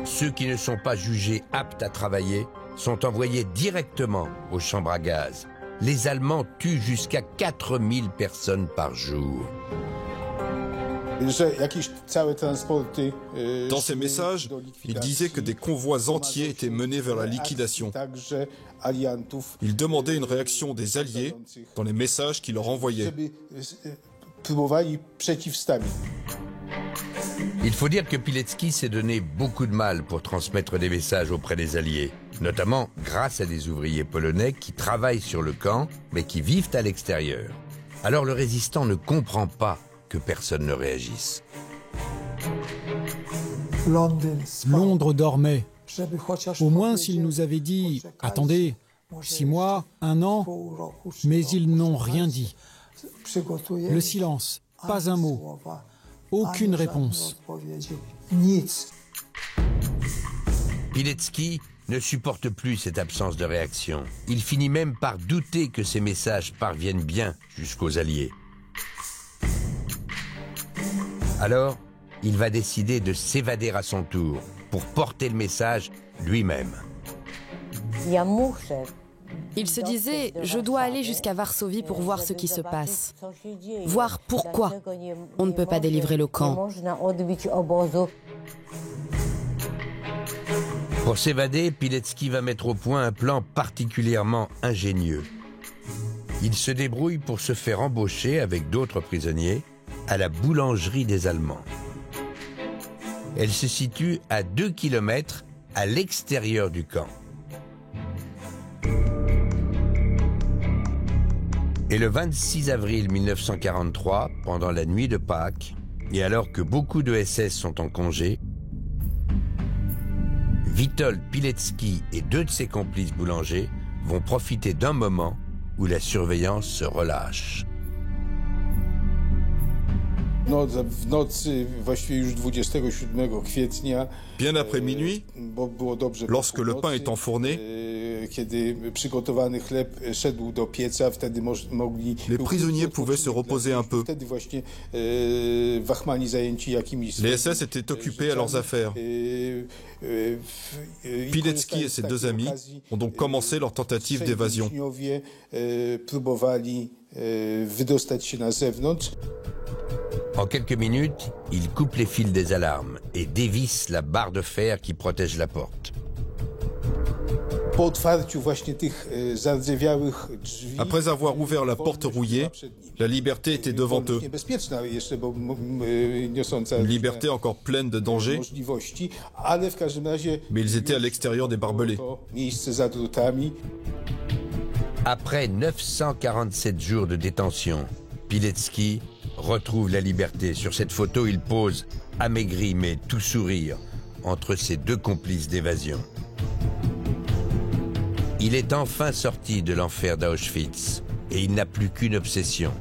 Ceux qui ne sont pas jugés aptes à travailler sont envoyés directement aux chambres à gaz. Les Allemands tuent jusqu'à 4000 personnes par jour. Dans ses messages, il disait que des convois entiers étaient menés vers la liquidation. Il demandait une réaction des Alliés dans les messages qu'il leur envoyait. Il faut dire que Pilecki s'est donné beaucoup de mal pour transmettre des messages auprès des Alliés, notamment grâce à des ouvriers polonais qui travaillent sur le camp, mais qui vivent à l'extérieur. Alors le résistant ne comprend pas que personne ne réagisse. Londres dormait. Au moins s'ils nous avaient dit « Attendez, 6 mois, 1 an », mais ils n'ont rien dit. Le silence, pas un mot, aucune réponse. Pilecki ne supporte plus cette absence de réaction. Il finit même par douter que ces messages parviennent bien jusqu'aux Alliés. Alors, il va décider de s'évader à son tour pour porter le message lui-même. Il se disait « Je dois aller jusqu'à Varsovie pour voir ce qui se passe, voir pourquoi on ne peut pas délivrer le camp. » Pour s'évader, Pilecki va mettre au point un plan particulièrement ingénieux. Il se débrouille pour se faire embaucher avec d'autres prisonniers à la boulangerie des Allemands. Elle se situe à 2 kilomètres à l'extérieur du camp. Et le 26 avril 1943, pendant la nuit de Pâques, et alors que beaucoup de SS sont en congé, Witold Pilecki et 2 de ses complices boulangers vont profiter d'un moment où la surveillance se relâche. Bien après minuit, lorsque le pain est enfourné, les prisonniers pouvaient se reposer un peu. Les SS étaient occupés à leurs affaires. Pilecki et ses deux amis ont donc commencé leur tentative d'évasion. En quelques minutes, ils coupent les fils des alarmes et dévissent la barre de fer qui protège la porte. Après avoir ouvert la porte rouillée, la liberté était devant eux. Une liberté encore pleine de dangers, mais ils étaient à l'extérieur des barbelés. Après 947 jours de détention, Pilecki retrouve la liberté. Sur cette photo, il pose, amaigri mais tout sourire, entre ses deux complices d'évasion. Il est enfin sorti de l'enfer d'Auschwitz et il n'a plus qu'une obsession,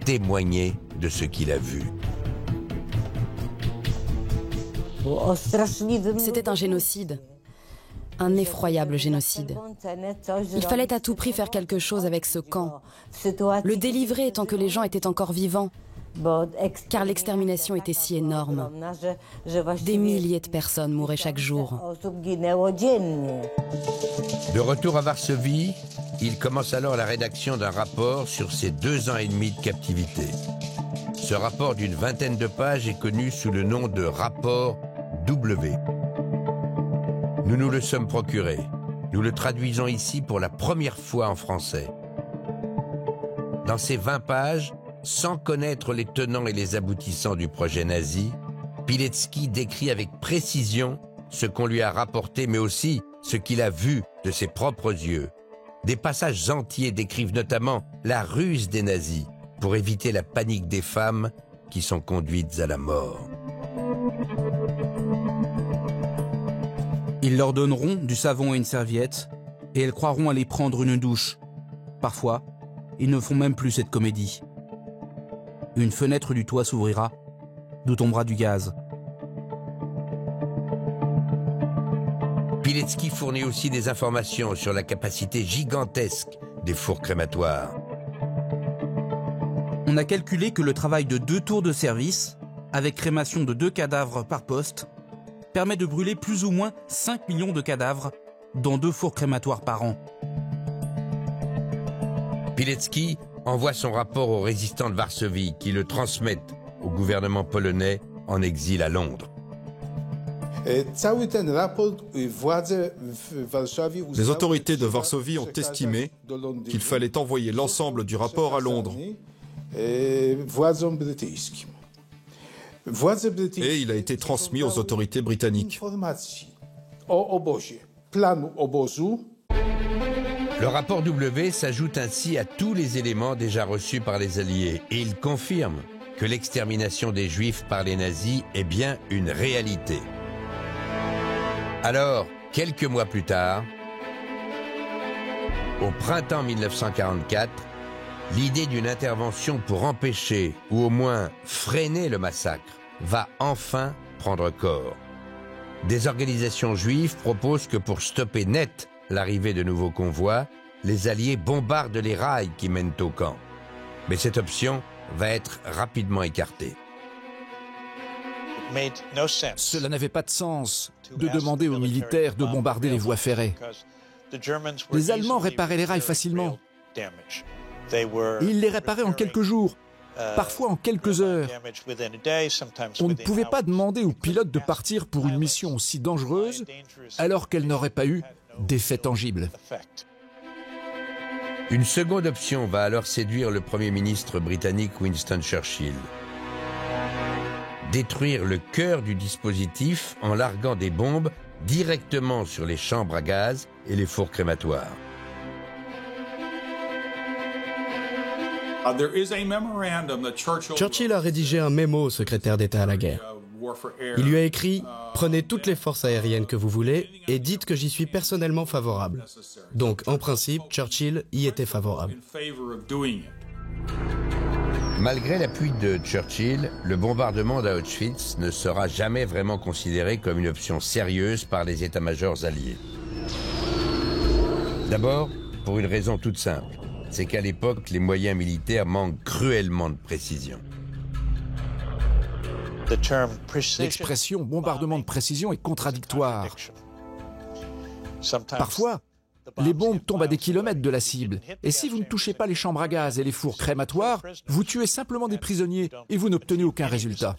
témoigner de ce qu'il a vu. C'était un génocide, un effroyable génocide. Il fallait à tout prix faire quelque chose avec ce camp, le délivrer tant que les gens étaient encore vivants, car l'extermination était si énorme. Des milliers de personnes mouraient chaque jour. De retour à Varsovie, il commence alors la rédaction d'un rapport sur ses 2 ans et demi de captivité. Ce rapport d'une vingtaine de pages est connu sous le nom de rapport W. Nous nous le sommes procuré. Nous le traduisons ici pour la première fois en français. Dans ces 20 pages, sans connaître les tenants et les aboutissants du projet nazi, Pilecki décrit avec précision ce qu'on lui a rapporté, mais aussi ce qu'il a vu de ses propres yeux. Des passages entiers décrivent notamment la ruse des nazis pour éviter la panique des femmes qui sont conduites à la mort. Ils leur donneront du savon et une serviette, et elles croiront aller prendre une douche. Parfois, ils ne font même plus cette comédie. Une fenêtre du toit s'ouvrira, d'où tombera du gaz. Pilecki fournit aussi des informations sur la capacité gigantesque des fours crématoires. On a calculé que le travail de 2 tours de service, avec crémation de 2 cadavres par poste, permet de brûler plus ou moins 5 millions de cadavres dans 2 fours crématoires par an. Pilecki envoie son rapport aux résistants de Varsovie qui le transmettent au gouvernement polonais en exil à Londres. Les autorités de Varsovie ont estimé qu'il fallait envoyer l'ensemble du rapport à Londres. Et il a été transmis aux autorités britanniques. Le rapport W s'ajoute ainsi à tous les éléments déjà reçus par les Alliés et il confirme que l'extermination des Juifs par les nazis est bien une réalité. Alors, quelques mois plus tard, au printemps 1944, l'idée d'une intervention pour empêcher ou au moins freiner le massacre va enfin prendre corps. Des organisations juives proposent que pour stopper net l'arrivée de nouveaux convois, les Alliés bombardent les rails qui mènent au camp. Mais cette option va être rapidement écartée. Cela n'avait pas de sens de demander aux militaires de bombarder les voies ferrées. Les Allemands réparaient les rails facilement. Et ils les réparaient en quelques jours, parfois en quelques heures. On ne pouvait pas demander aux pilotes de partir pour une mission aussi dangereuse alors qu'elle n'aurait pas eu d'effet tangible. Une seconde option va alors séduire le Premier ministre britannique Winston Churchill. Détruire le cœur du dispositif en larguant des bombes directement sur les chambres à gaz et les fours crématoires. Churchill a rédigé un mémo au secrétaire d'État à la guerre. Il lui a écrit « Prenez toutes les forces aériennes que vous voulez et dites que j'y suis personnellement favorable ». Donc, en principe, Churchill y était favorable. Malgré l'appui de Churchill, le bombardement d'Auschwitz ne sera jamais vraiment considéré comme une option sérieuse par les états-majors alliés. D'abord, pour une raison toute simple, c'est qu'à l'époque, les moyens militaires manquent cruellement de précision. L'expression bombardement de précision est contradictoire. Parfois, les bombes tombent à des kilomètres de la cible, et si vous ne touchez pas les chambres à gaz et les fours crématoires, vous tuez simplement des prisonniers et vous n'obtenez aucun résultat.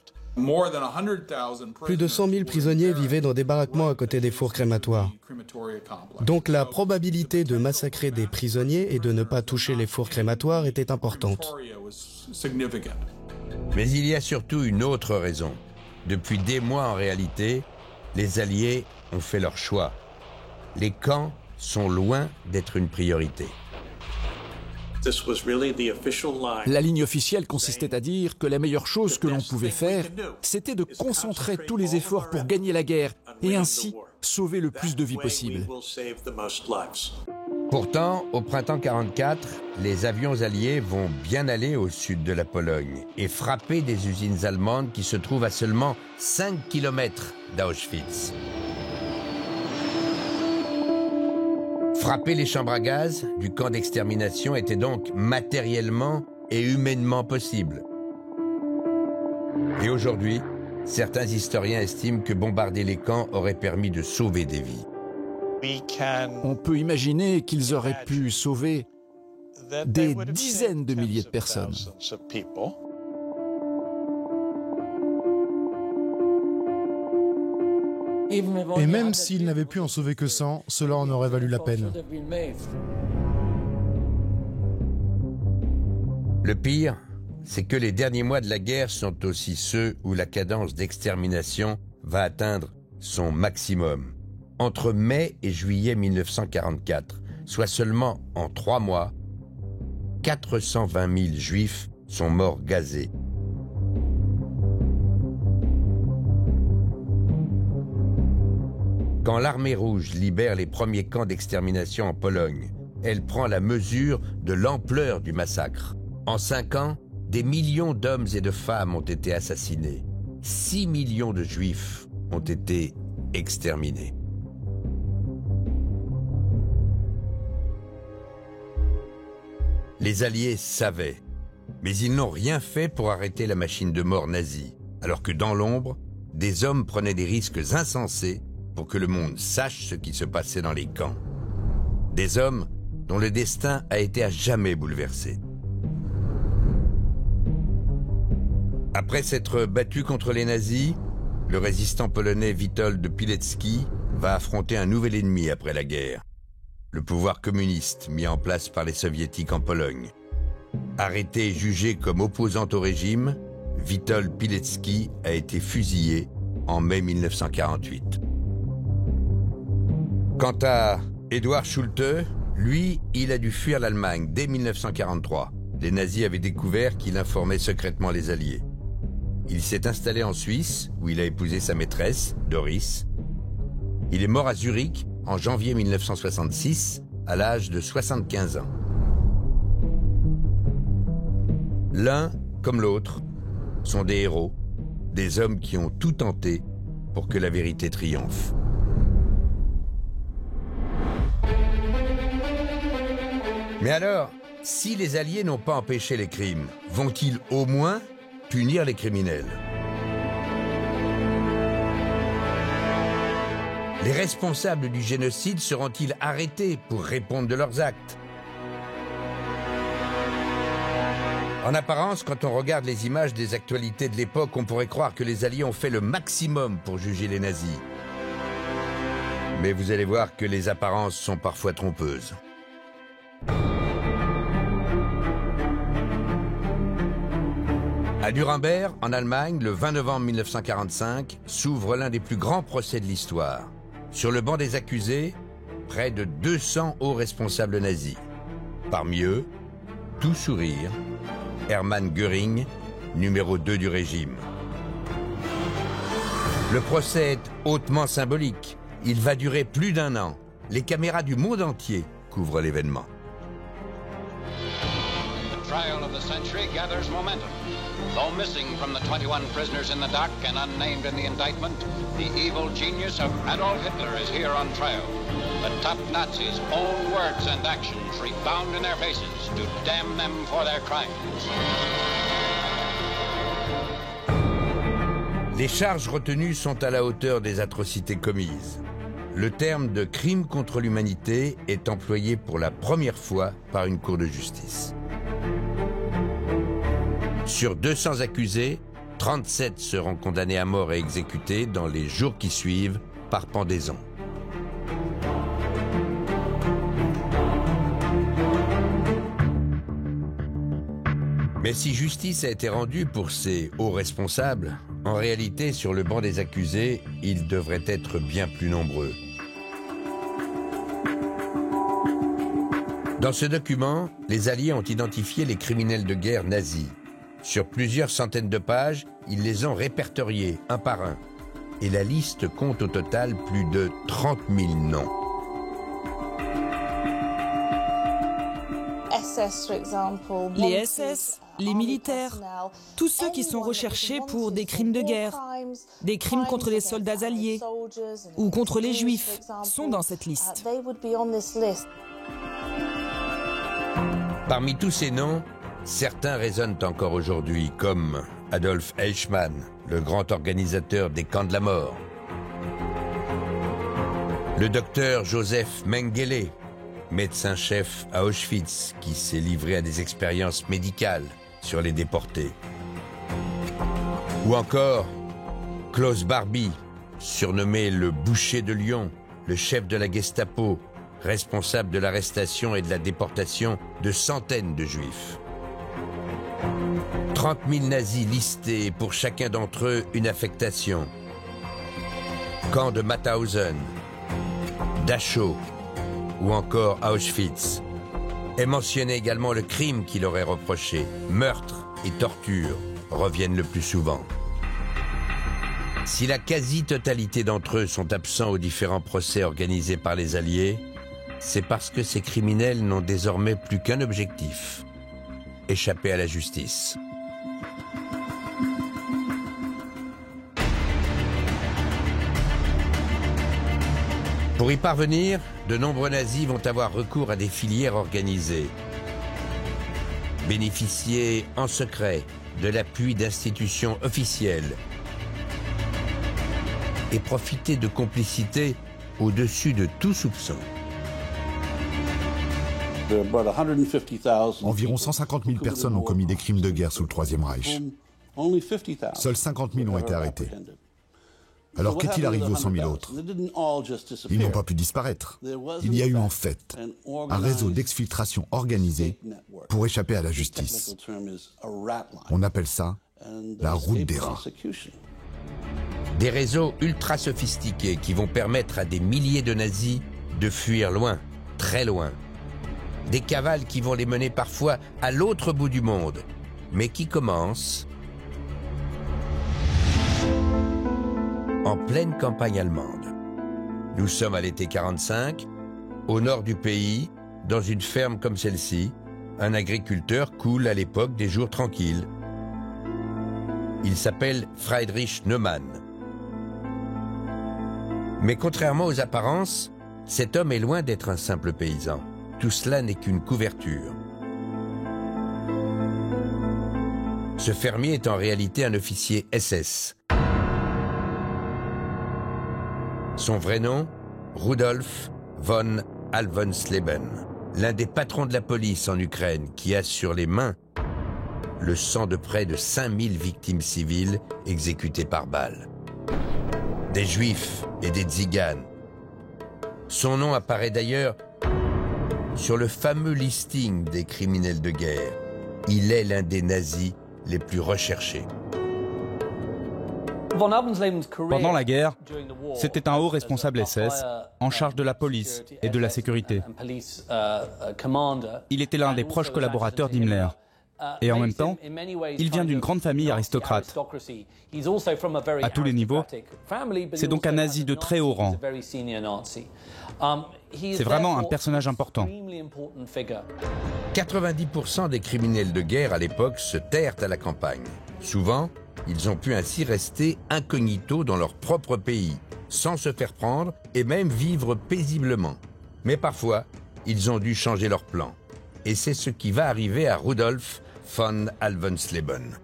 Plus de 100 000 prisonniers vivaient dans des baraquements à côté des fours crématoires. Donc la probabilité de massacrer des prisonniers et de ne pas toucher les fours crématoires était importante. Mais il y a surtout une autre raison. Depuis des mois en réalité, les Alliés ont fait leur choix. Les camps sont loin d'être une priorité. La ligne officielle consistait à dire que la meilleure chose que l'on pouvait faire, c'était de concentrer tous les efforts pour gagner la guerre et ainsi sauver le plus de vies possible. Pourtant, au printemps 1944, les avions alliés vont bien aller au sud de la Pologne et frapper des usines allemandes qui se trouvent à seulement 5 km d'Auschwitz. Frapper les chambres à gaz du camp d'extermination était donc matériellement et humainement possible. Et aujourd'hui, certains historiens estiment que bombarder les camps aurait permis de sauver des vies. On peut imaginer qu'ils auraient pu sauver des dizaines de milliers de personnes. Et même s'ils n'avaient pu en sauver que 100, cela en aurait valu la peine. Le pire, c'est que les derniers mois de la guerre sont aussi ceux où la cadence d'extermination va atteindre son maximum. Entre mai et juillet 1944, soit seulement en 3 mois, 420 000 Juifs sont morts gazés. Quand l'armée rouge libère les premiers camps d'extermination en Pologne, elle prend la mesure de l'ampleur du massacre. En 5 ans, des millions d'hommes et de femmes ont été assassinés. 6 millions de Juifs ont été exterminés. Les Alliés savaient, mais ils n'ont rien fait pour arrêter la machine de mort nazie, alors que dans l'ombre, des hommes prenaient des risques insensés pour que le monde sache ce qui se passait dans les camps. Des hommes dont le destin a été à jamais bouleversé. Après s'être battu contre les nazis, le résistant polonais Witold Pilecki va affronter un nouvel ennemi après la guerre. Le pouvoir communiste mis en place par les soviétiques en Pologne. Arrêté et jugé comme opposant au régime, Witold Pilecki a été fusillé en mai 1948. Quant à Eduard Schulte, lui, il a dû fuir l'Allemagne dès 1943. Les nazis avaient découvert qu'il informait secrètement les Alliés. Il s'est installé en Suisse, où il a épousé sa maîtresse, Doris. Il est mort à Zurich en janvier 1966, à l'âge de 75 ans. L'un, comme l'autre, sont des héros, des hommes qui ont tout tenté pour que la vérité triomphe. Mais alors, si les Alliés n'ont pas empêché les crimes, vont-ils au moins punir les criminels? Les responsables du génocide seront-ils arrêtés pour répondre de leurs actes? En apparence, quand on regarde les images des actualités de l'époque, on pourrait croire que les Alliés ont fait le maximum pour juger les nazis. Mais vous allez voir que les apparences sont parfois trompeuses. À Nuremberg, en Allemagne, le 20 novembre 1945, s'ouvre l'un des plus grands procès de l'histoire. Sur le banc des accusés, près de 200 hauts responsables nazis. Parmi eux, tout sourire, Hermann Göring, numéro 2 du régime. Le procès est hautement symbolique. Il va durer plus d'1 an. Les caméras du monde entier couvrent l'événement. trial of the century gathers momentum. Though missing from the 21 prisoners in the dock and unnamed in the indictment, the evil genius of Adolf Hitler is here on trial. The top Nazis' own words and actions rebound in their faces to damn them for their crimes. Les charges retenues sont à la hauteur des atrocités commises. Le terme de crime contre l'humanité est employé pour la première fois par une cour de justice. Sur 200 accusés, 37 seront condamnés à mort et exécutés dans les jours qui suivent par pendaison. Mais si justice a été rendue pour ces hauts responsables, en réalité, sur le banc des accusés, ils devraient être bien plus nombreux. Dans ce document, les Alliés ont identifié les criminels de guerre nazis. Sur plusieurs centaines de pages, ils les ont répertoriés un par un. Et la liste compte au total plus de 30 000 noms. Les SS, les militaires, tous ceux qui sont recherchés pour des crimes de guerre, des crimes contre les soldats alliés ou contre les juifs sont dans cette liste. Parmi tous ces noms, certains résonnent encore aujourd'hui, comme Adolf Eichmann, le grand organisateur des camps de la mort. Le docteur Joseph Mengele, médecin-chef à Auschwitz, qui s'est livré à des expériences médicales sur les déportés. Ou encore Klaus Barbie, surnommé le boucher de Lyon, le chef de la Gestapo, responsable de l'arrestation et de la déportation de centaines de juifs. 30 000 nazis listés, pour chacun d'entre eux une affectation. Camp de Mauthausen, Dachau ou encore Auschwitz. Est mentionné également le crime qu'il aurait reproché. Meurtre et torture reviennent le plus souvent. Si la quasi-totalité d'entre eux sont absents aux différents procès organisés par les Alliés, c'est parce que ces criminels n'ont désormais plus qu'un objectif: échapper à la justice. Pour y parvenir, de nombreux nazis vont avoir recours à des filières organisées. Bénéficier en secret de l'appui d'institutions officielles et profiter de complicités au-dessus de tout soupçon. Environ 150 000 personnes ont commis des crimes de guerre sous le Troisième Reich. Seuls 50 000 ont été arrêtés. Alors qu'est-il arrivé aux 100 000 autres? Ils n'ont pas pu disparaître. Il y a eu en fait un réseau d'exfiltration organisé pour échapper à la justice. On appelle ça la route des rats. Des réseaux ultra sophistiqués qui vont permettre à des milliers de nazis de fuir loin, très loin. Des cavales qui vont les mener parfois à l'autre bout du monde, mais qui commencent en pleine campagne allemande. Nous sommes à l'été 45, au nord du pays, dans une ferme comme celle-ci, un agriculteur coule à l'époque des jours tranquilles. Il s'appelle Friedrich Neumann. Mais contrairement aux apparences, cet homme est loin d'être un simple paysan. Tout cela n'est qu'une couverture. Ce fermier est en réalité un officier SS. Son vrai nom, Rudolf von Alvensleben, l'un des patrons de la police en Ukraine qui a sur les mains le sang de près de 5000 victimes civiles exécutées par balle. Des juifs et des tziganes. Son nom apparaît d'ailleurs sur le fameux listing des criminels de guerre. Il est l'un des nazis les plus recherchés. Pendant la guerre, c'était un haut responsable SS en charge de la police et de la sécurité. Il était l'un des proches collaborateurs d'Himmler. Et en même temps, il vient d'une grande famille aristocrate. À tous les niveaux, c'est donc un nazi de très haut rang. C'est vraiment un personnage important. 90% des criminels de guerre à l'époque se terrent à la campagne. Souvent, ils ont pu ainsi rester incognito dans leur propre pays, sans se faire prendre et même vivre paisiblement. Mais parfois, ils ont dû changer leur plan. Et c'est ce qui va arriver à Rudolf von Alvensleben.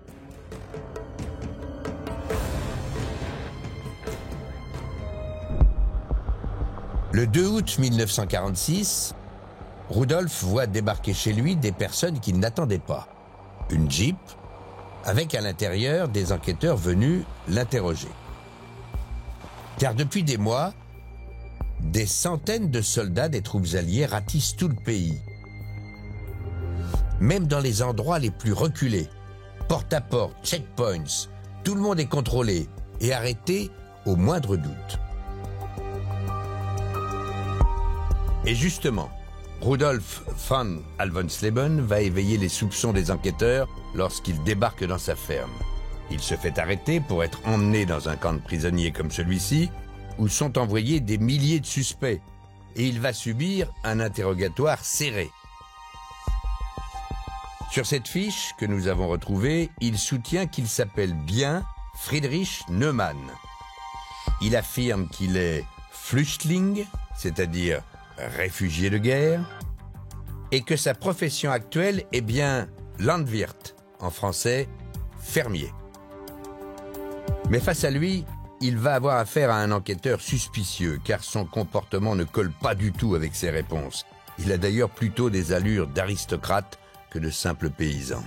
Le 2 août 1946, Rudolf voit débarquer chez lui des personnes qu'il n'attendait pas. Une Jeep, avec à l'intérieur des enquêteurs venus l'interroger. Car depuis des mois, des centaines de soldats des troupes alliées ratissent tout le pays. Même dans les endroits les plus reculés, porte à porte, checkpoints, tout le monde est contrôlé et arrêté au moindre doute. Et justement, Rudolf von Alvensleben va éveiller les soupçons des enquêteurs lorsqu'il débarque dans sa ferme. Il se fait arrêter pour être emmené dans un camp de prisonniers comme celui-ci, où sont envoyés des milliers de suspects, et il va subir un interrogatoire serré. Sur cette fiche que nous avons retrouvée, il soutient qu'il s'appelle bien Friedrich Neumann. Il affirme qu'il est Flüchtling, c'est-à-dire réfugié de guerre, et que sa profession actuelle est bien Landwirt, en français, fermier. Mais face à lui, il va avoir affaire à un enquêteur suspicieux, car son comportement ne colle pas du tout avec ses réponses. Il a d'ailleurs plutôt des allures d'aristocrate que de simple paysan.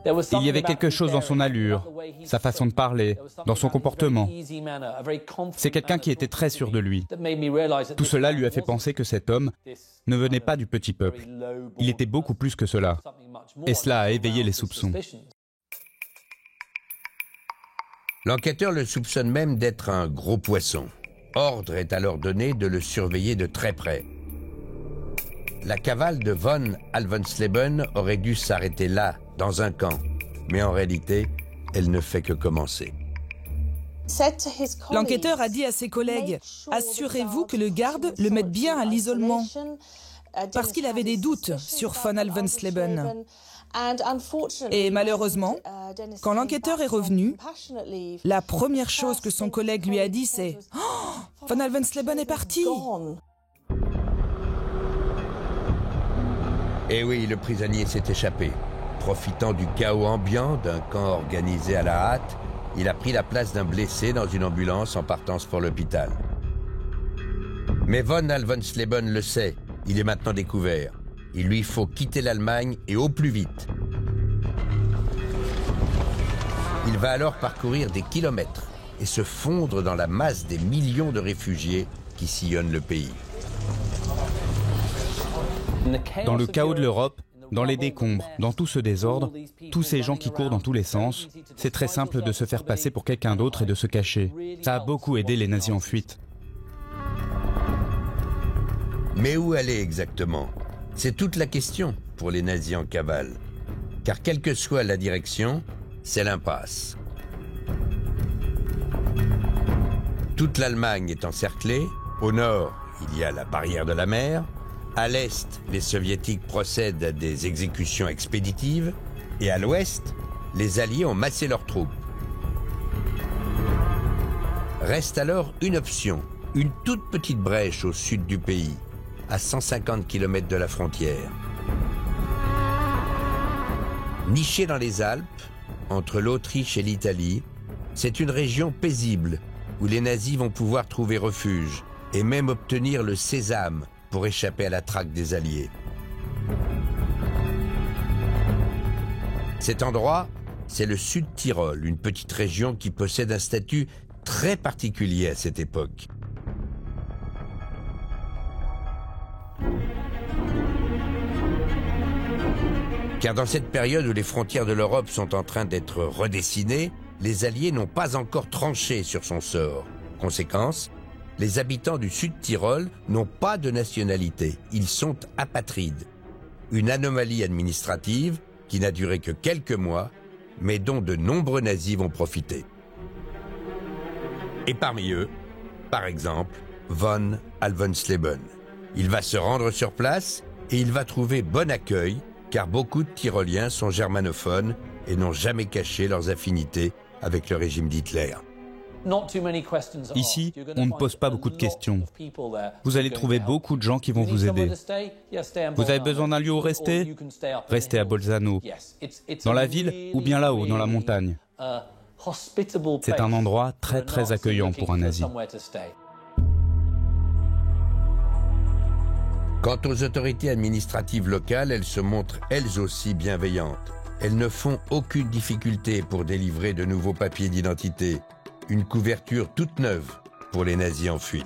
Il y avait quelque chose dans son allure, sa façon de parler, dans son comportement. C'est quelqu'un qui était très sûr de lui. Tout cela lui a fait penser que cet homme ne venait pas du petit peuple. Il était beaucoup plus que cela. Et cela a éveillé les soupçons. L'enquêteur le soupçonne même d'être un gros poisson. Ordre est alors donné de le surveiller de très près. La cavale de von Alvensleben aurait dû s'arrêter là, dans un camp. Mais en réalité, elle ne fait que commencer. L'enquêteur a dit à ses collègues « Assurez-vous que le garde le mette bien à l'isolement » parce qu'il avait des doutes sur von Alvensleben. Et malheureusement, quand l'enquêteur est revenu, la première chose que son collègue lui a dit, c'est « Oh, von Alvensleben est parti !» Et oui, le prisonnier s'est échappé. Profitant du chaos ambiant d'un camp organisé à la hâte, il a pris la place d'un blessé dans une ambulance en partance pour l'hôpital. Mais von Alvensleben le sait, il est maintenant découvert. Il lui faut quitter l'Allemagne et au plus vite. Il va alors parcourir des kilomètres et se fondre dans la masse des millions de réfugiés qui sillonnent le pays. Dans le chaos de l'Europe, dans les décombres, dans tout ce désordre, tous ces gens qui courent dans tous les sens, c'est très simple de se faire passer pour quelqu'un d'autre et de se cacher. Ça a beaucoup aidé les nazis en fuite. Mais où aller exactement ? C'est toute la question pour les nazis en cavale. Car quelle que soit la direction, c'est l'impasse. Toute l'Allemagne est encerclée. Au nord, il y a la barrière de la mer. À l'est, les soviétiques procèdent à des exécutions expéditives. Et à l'ouest, les Alliés ont massé leurs troupes. Reste alors une option, une toute petite brèche au sud du pays, à 150 km de la frontière. Nichée dans les Alpes, entre l'Autriche et l'Italie, c'est une région paisible où les nazis vont pouvoir trouver refuge et même obtenir le sésame pour échapper à la traque des Alliés. Cet endroit, c'est le Sud-Tyrol, une petite région qui possède un statut très particulier à cette époque. Car dans cette période où les frontières de l'Europe sont en train d'être redessinées, les Alliés n'ont pas encore tranché sur son sort. Conséquence, les habitants du Sud-Tyrol n'ont pas de nationalité, ils sont apatrides. Une anomalie administrative qui n'a duré que quelques mois, mais dont de nombreux nazis vont profiter. Et parmi eux, par exemple, von Alvensleben. Il va se rendre sur place et il va trouver bon accueil, car beaucoup de Tyroliens sont germanophones et n'ont jamais caché leurs affinités avec le régime d'Hitler. Ici, on ne pose pas beaucoup de questions. Vous allez trouver beaucoup de gens qui vont vous aider. Vous avez besoin d'un lieu où rester? Restez à Bolzano, dans la ville ou bien là-haut, dans la montagne. C'est un endroit très très accueillant pour un nazi. Quant aux autorités administratives locales, elles se montrent elles aussi bienveillantes. Elles ne font aucune difficulté pour délivrer de nouveaux papiers d'identité, une couverture toute neuve pour les nazis en fuite.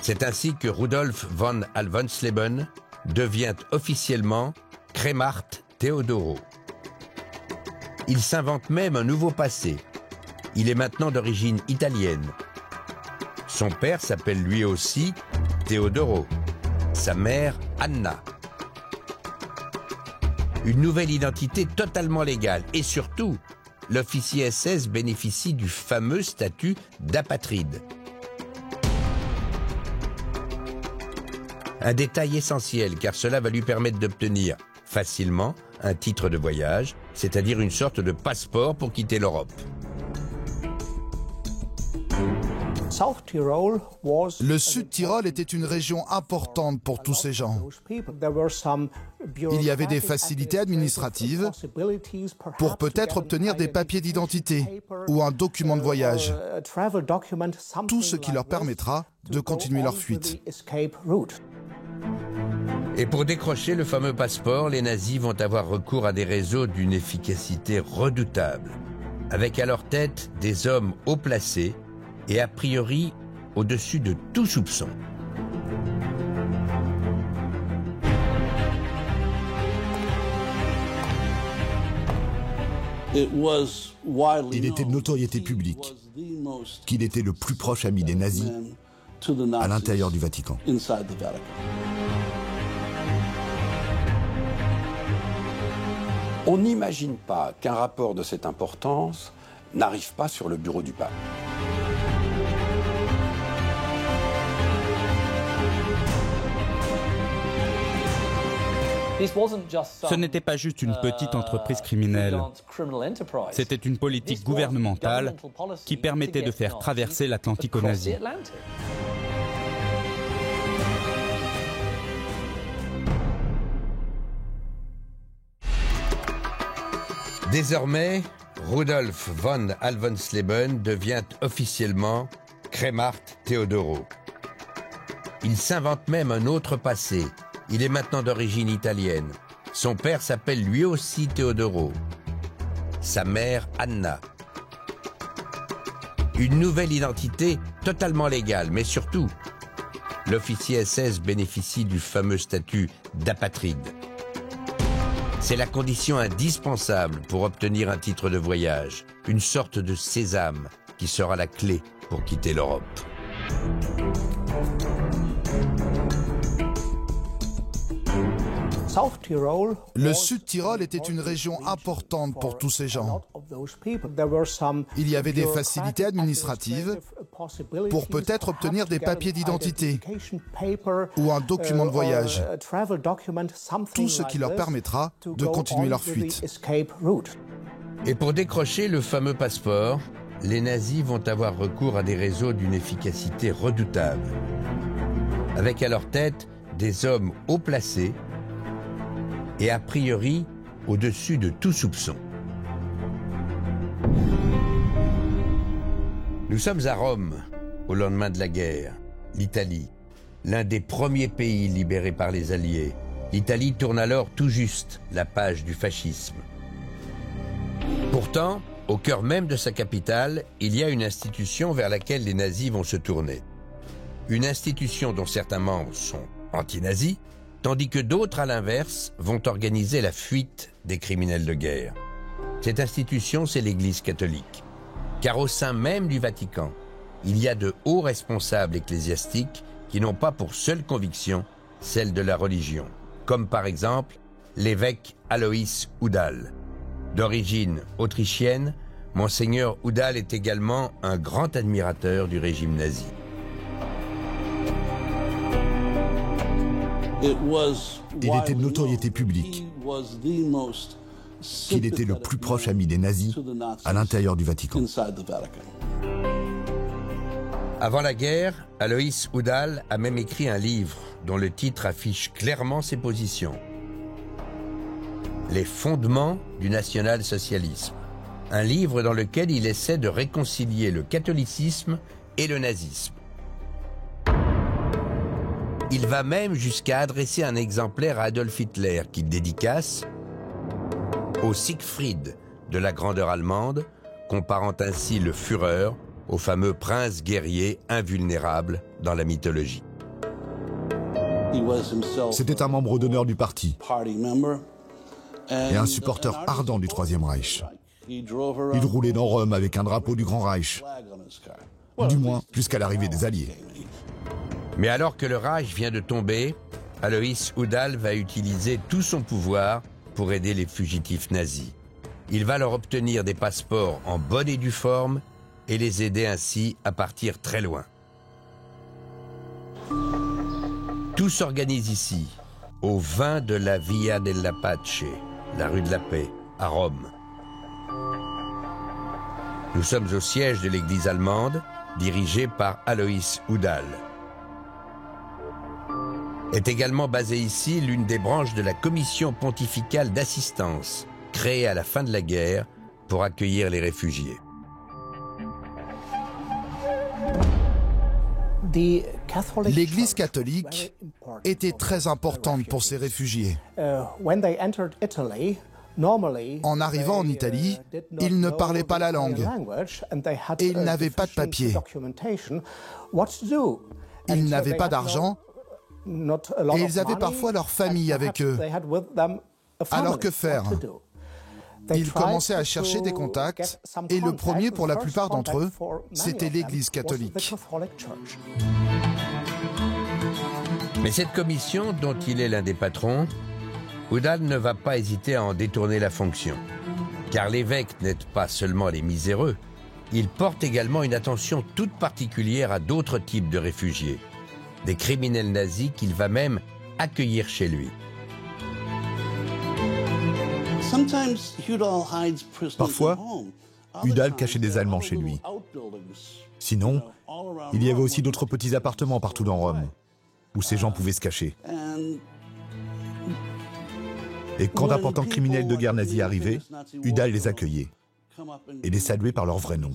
C'est ainsi que Rudolf von Alvensleben devient officiellement Kremart Teodoro. Il s'invente même un nouveau passé. Il est maintenant d'origine italienne. Son père s'appelle lui aussi Teodoro, sa mère Anna. Une nouvelle identité totalement légale et surtout, l'officier SS bénéficie du fameux statut d'apatride. Un détail essentiel car cela va lui permettre d'obtenir facilement un titre de voyage, c'est-à-dire une sorte de passeport pour quitter l'Europe. Le Sud-Tyrol était une région importante pour tous ces gens. Il y avait des facilités administratives pour peut-être obtenir des papiers d'identité ou un document de voyage. Tout ce qui leur permettra de continuer leur fuite. Et pour décrocher le fameux passeport, les nazis vont avoir recours à des réseaux d'une efficacité redoutable, avec à leur tête des hommes haut placés et a priori au-dessus de tout soupçon. Il était de notoriété publique qu'il était le plus proche ami des nazis à l'intérieur du Vatican. On n'imagine pas qu'un rapport de cette importance n'arrive pas sur le bureau du pape. Ce n'était pas juste une petite entreprise criminelle. C'était une politique gouvernementale qui permettait de faire traverser l'Atlantique aux nazis. Désormais, Rudolf von Alvensleben devient officiellement Kremart Teodoro. Il s'invente même un autre passé. Il est maintenant d'origine italienne. Son père s'appelle lui aussi Teodoro. Sa mère Anna. Une nouvelle identité totalement légale, mais surtout, l'officier SS bénéficie du fameux statut d'apatride. C'est la condition indispensable pour obtenir un titre de voyage, une sorte de sésame qui sera la clé pour quitter l'Europe. Le Sud-Tyrol était une région importante pour tous ces gens. Il y avait des facilités administratives pour peut-être obtenir des papiers d'identité ou un document de voyage. Tout ce qui leur permettra de continuer leur fuite. Et pour décrocher le fameux passeport, les nazis vont avoir recours à des réseaux d'une efficacité redoutable, avec à leur tête des hommes haut placés et a priori au-dessus de tout soupçon. Nous sommes à Rome, au lendemain de la guerre. L'Italie, l'un des premiers pays libérés par les Alliés. L'Italie tourne alors tout juste la page du fascisme. Pourtant, au cœur même de sa capitale, il y a une institution vers laquelle les nazis vont se tourner. Une institution dont certains membres sont anti-nazis, tandis que d'autres, à l'inverse, vont organiser la fuite des criminels de guerre. Cette institution, c'est l'Église catholique. Car au sein même du Vatican, il y a de hauts responsables ecclésiastiques qui n'ont pas pour seule conviction celle de la religion, comme par exemple l'évêque Alois Udall. D'origine autrichienne, Monseigneur Udall est également un grand admirateur du régime nazi. Il était de notoriété publique qu'il était le plus proche ami des nazis à l'intérieur du Vatican. Avant la guerre, Alois Udall a même écrit un livre dont le titre affiche clairement ses positions. Les fondements du national-socialisme. Un livre dans lequel il essaie de réconcilier le catholicisme et le nazisme. Il va même jusqu'à adresser un exemplaire à Adolf Hitler qu'il dédicace au Siegfried de la grandeur allemande, comparant ainsi le Führer au fameux prince guerrier invulnérable dans la mythologie. C'était un membre d'honneur du parti et un supporter ardent du Troisième Reich. Il roulait dans Rome avec un drapeau du Grand Reich, du moins jusqu'à l'arrivée des Alliés. Mais alors que le Reich vient de tomber, Alois Udall va utiliser tout son pouvoir pour aider les fugitifs nazis. Il va leur obtenir des passeports en bonne et due forme et les aider ainsi à partir très loin. Tout s'organise ici, au 20 de la Via della Pace, la rue de la Paix, à Rome. Nous sommes au siège de l'église allemande, dirigée par Alois Udall. Est également basée ici l'une des branches de la commission pontificale d'assistance, créée à la fin de la guerre pour accueillir les réfugiés. L'Église catholique était très importante pour ces réfugiés. En arrivant en Italie, ils ne parlaient pas la langue et ils n'avaient pas de papier. Ils n'avaient pas d'argent et ils avaient parfois leur famille avec eux. Alors que faire ? Ils commençaient à chercher des contacts et le premier pour la plupart d'entre eux, c'était l'Église catholique. Mais cette commission, dont il est l'un des patrons, Udall ne va pas hésiter à en détourner la fonction. Car l'évêque n'aide pas seulement les miséreux, il porte également une attention toute particulière à d'autres types de réfugiés, des criminels nazis qu'il va même accueillir chez lui. Parfois, Udall cachait des Allemands chez lui. Sinon, il y avait aussi d'autres petits appartements partout dans Rome, où ces gens pouvaient se cacher. Et quand d'importants criminels de guerre nazis arrivaient, Udall les accueillait et les saluait par leur vrai nom.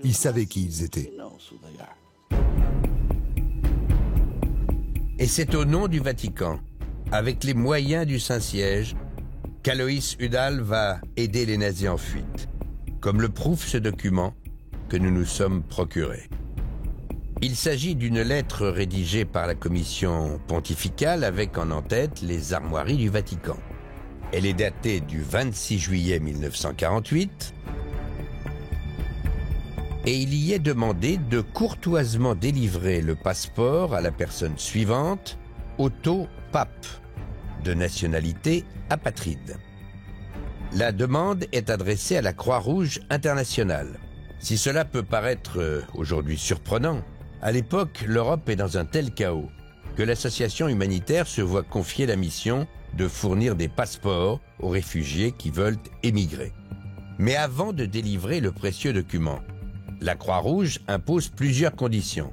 Il savait qui ils étaient. Et c'est au nom du Vatican, avec les moyens du Saint-Siège, qu'Alois Udall va aider les nazis en fuite, comme le prouve ce document que nous nous sommes procurés. Il s'agit d'une lettre rédigée par la commission pontificale avec en en-tête les armoiries du Vatican. Elle est datée du 26 juillet 1948 et il y est demandé de courtoisement délivrer le passeport à la personne suivante, Otto Pape, de nationalité apatride. La demande est adressée à la Croix-Rouge internationale. Si cela peut paraître aujourd'hui surprenant, à l'époque, l'Europe est dans un tel chaos que l'association humanitaire se voit confier la mission de fournir des passeports aux réfugiés qui veulent émigrer. Mais avant de délivrer le précieux document, la Croix-Rouge impose plusieurs conditions.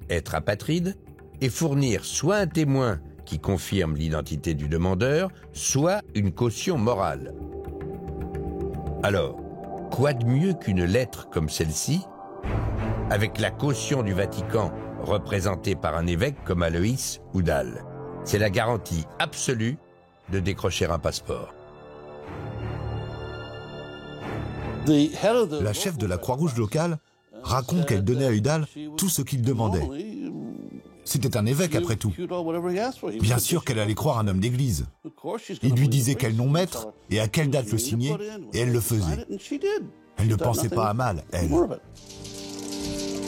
Être apatride et fournir soit un témoin qui confirme l'identité du demandeur, soit une caution morale. Alors, quoi de mieux qu'une lettre comme celle-ci, avec la caution du Vatican représentée par un évêque comme Alois Udall? C'est la garantie absolue de décrocher un passeport. La chef de la Croix-Rouge locale raconte qu'elle donnait à Udall tout ce qu'il demandait. C'était un évêque après tout. Bien sûr qu'elle allait croire un homme d'église. Il lui disait quel nom mettre et à quelle date le signer, et elle le faisait. Elle ne pensait pas à mal, elle.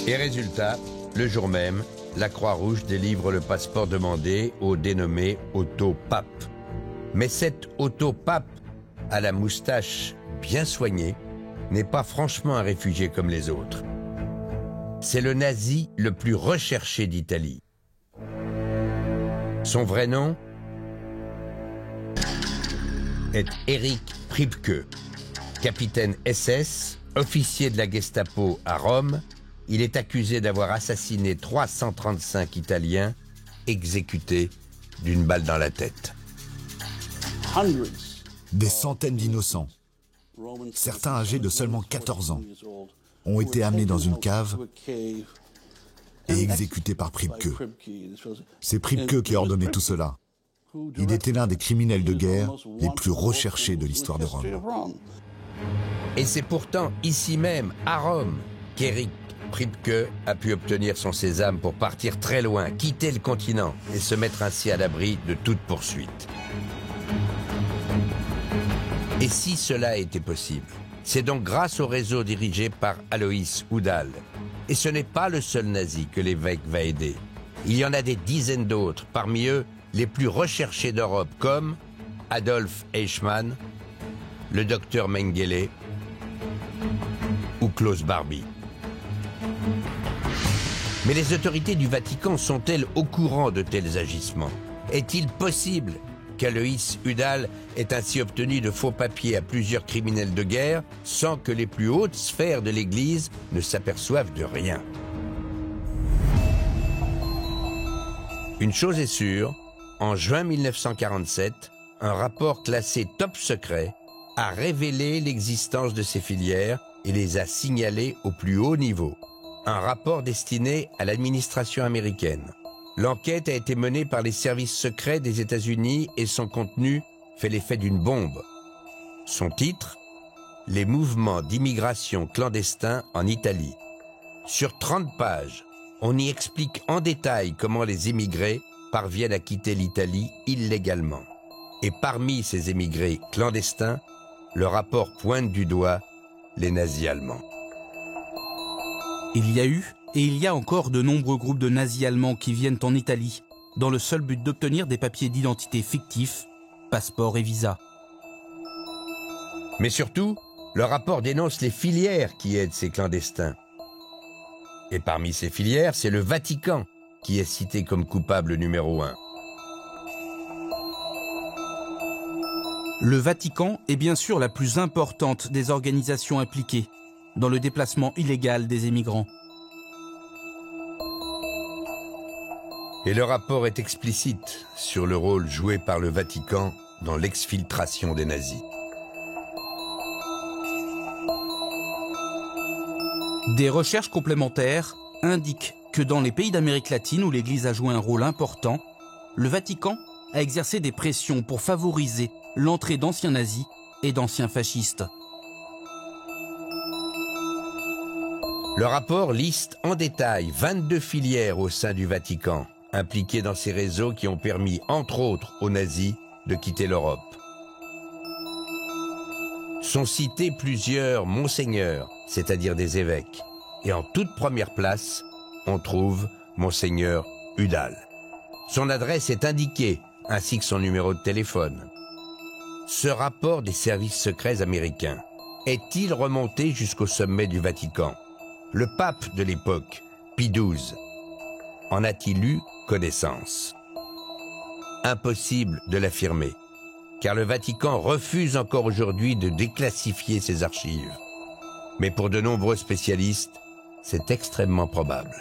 Et résultat, le jour même, la Croix-Rouge délivre le passeport demandé au dénommé Otto Papp. Mais cet Otto Papp, à la moustache bien soignée, n'est pas franchement un réfugié comme les autres. C'est le nazi le plus recherché d'Italie. Son vrai nom est Erich Priebke. Capitaine SS, officier de la Gestapo à Rome, il est accusé d'avoir assassiné 335 Italiens, exécutés d'une balle dans la tête. Des centaines d'innocents, certains âgés de seulement 14 ans, ont été amenés dans une cave et exécutés par Priebke. C'est Priebke qui a ordonné tout cela. Il était l'un des criminels de guerre les plus recherchés de l'histoire de Rome. Et c'est pourtant ici même, à Rome, qu'Erich Priebke a pu obtenir son sésame pour partir très loin, quitter le continent et se mettre ainsi à l'abri de toute poursuite. Et si cela était possible, c'est donc grâce au réseau dirigé par Alois Udall. Et ce n'est pas le seul nazi que l'évêque va aider. Il y en a des dizaines d'autres, parmi eux les plus recherchés d'Europe, comme Adolf Eichmann, le docteur Mengele ou Klaus Barbie. Mais les autorités du Vatican sont-elles au courant de tels agissements? Est-il possible qu'Alois Udall ait ainsi obtenu de faux papiers à plusieurs criminels de guerre sans que les plus hautes sphères de l'Église ne s'aperçoivent de rien? Une chose est sûre, en juin 1947, un rapport classé top secret a révélé l'existence de ces filières et les a signalées au plus haut niveau. Un rapport destiné à l'administration américaine. L'enquête a été menée par les services secrets des États-Unis et son contenu fait l'effet d'une bombe. Son titre, Les mouvements d'immigration clandestins en Italie. Sur 30 pages, on y explique en détail comment les émigrés parviennent à quitter l'Italie illégalement. Et parmi ces émigrés clandestins, le rapport pointe du doigt les nazis allemands. Il y a eu et il y a encore de nombreux groupes de nazis allemands qui viennent en Italie dans le seul but d'obtenir des papiers d'identité fictifs, passeports et visas. Mais surtout, le rapport dénonce les filières qui aident ces clandestins. Et parmi ces filières, c'est le Vatican qui est cité comme coupable numéro 1. Le Vatican est bien sûr la plus importante des organisations impliquées dans le déplacement illégal des émigrants. Et le rapport est explicite sur le rôle joué par le Vatican dans l'exfiltration des nazis. Des recherches complémentaires indiquent que dans les pays d'Amérique latine où l'Église a joué un rôle important, le Vatican a exercé des pressions pour favoriser l'entrée d'anciens nazis et d'anciens fascistes. Le rapport liste en détail 22 filières au sein du Vatican, impliquées dans ces réseaux qui ont permis, entre autres, aux nazis de quitter l'Europe. Sont cités plusieurs monseigneurs, c'est-à-dire des évêques. Et en toute première place, on trouve Monseigneur Udall. Son adresse est indiquée, ainsi que son numéro de téléphone. Ce rapport des services secrets américains est-il remonté jusqu'au sommet du Vatican? Le pape de l'époque, Pie XII, en a-t-il eu connaissance? Impossible de l'affirmer, car le Vatican refuse encore aujourd'hui de déclassifier ses archives. Mais pour de nombreux spécialistes, c'est extrêmement probable.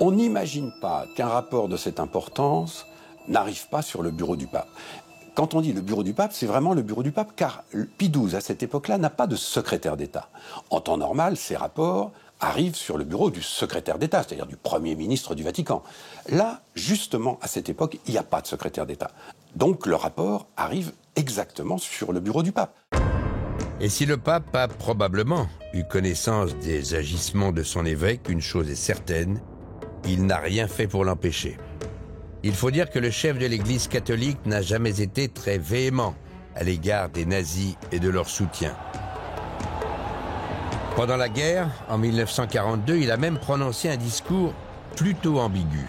On n'imagine pas qu'un rapport de cette importance n'arrive pas sur le bureau du pape. Quand on dit le bureau du pape, c'est vraiment le bureau du pape, car Pie XII, à cette époque-là, n'a pas de secrétaire d'État. En temps normal, ces rapports arrivent sur le bureau du secrétaire d'État, c'est-à-dire du Premier ministre du Vatican. Là, justement, à cette époque, il n'y a pas de secrétaire d'État. Donc le rapport arrive exactement sur le bureau du pape. Et si le pape a probablement eu connaissance des agissements de son évêque, une chose est certaine, il n'a rien fait pour l'empêcher. Il faut dire que le chef de l'Église catholique n'a jamais été très véhément à l'égard des nazis et de leur soutien. Pendant la guerre, en 1942, il a même prononcé un discours plutôt ambigu.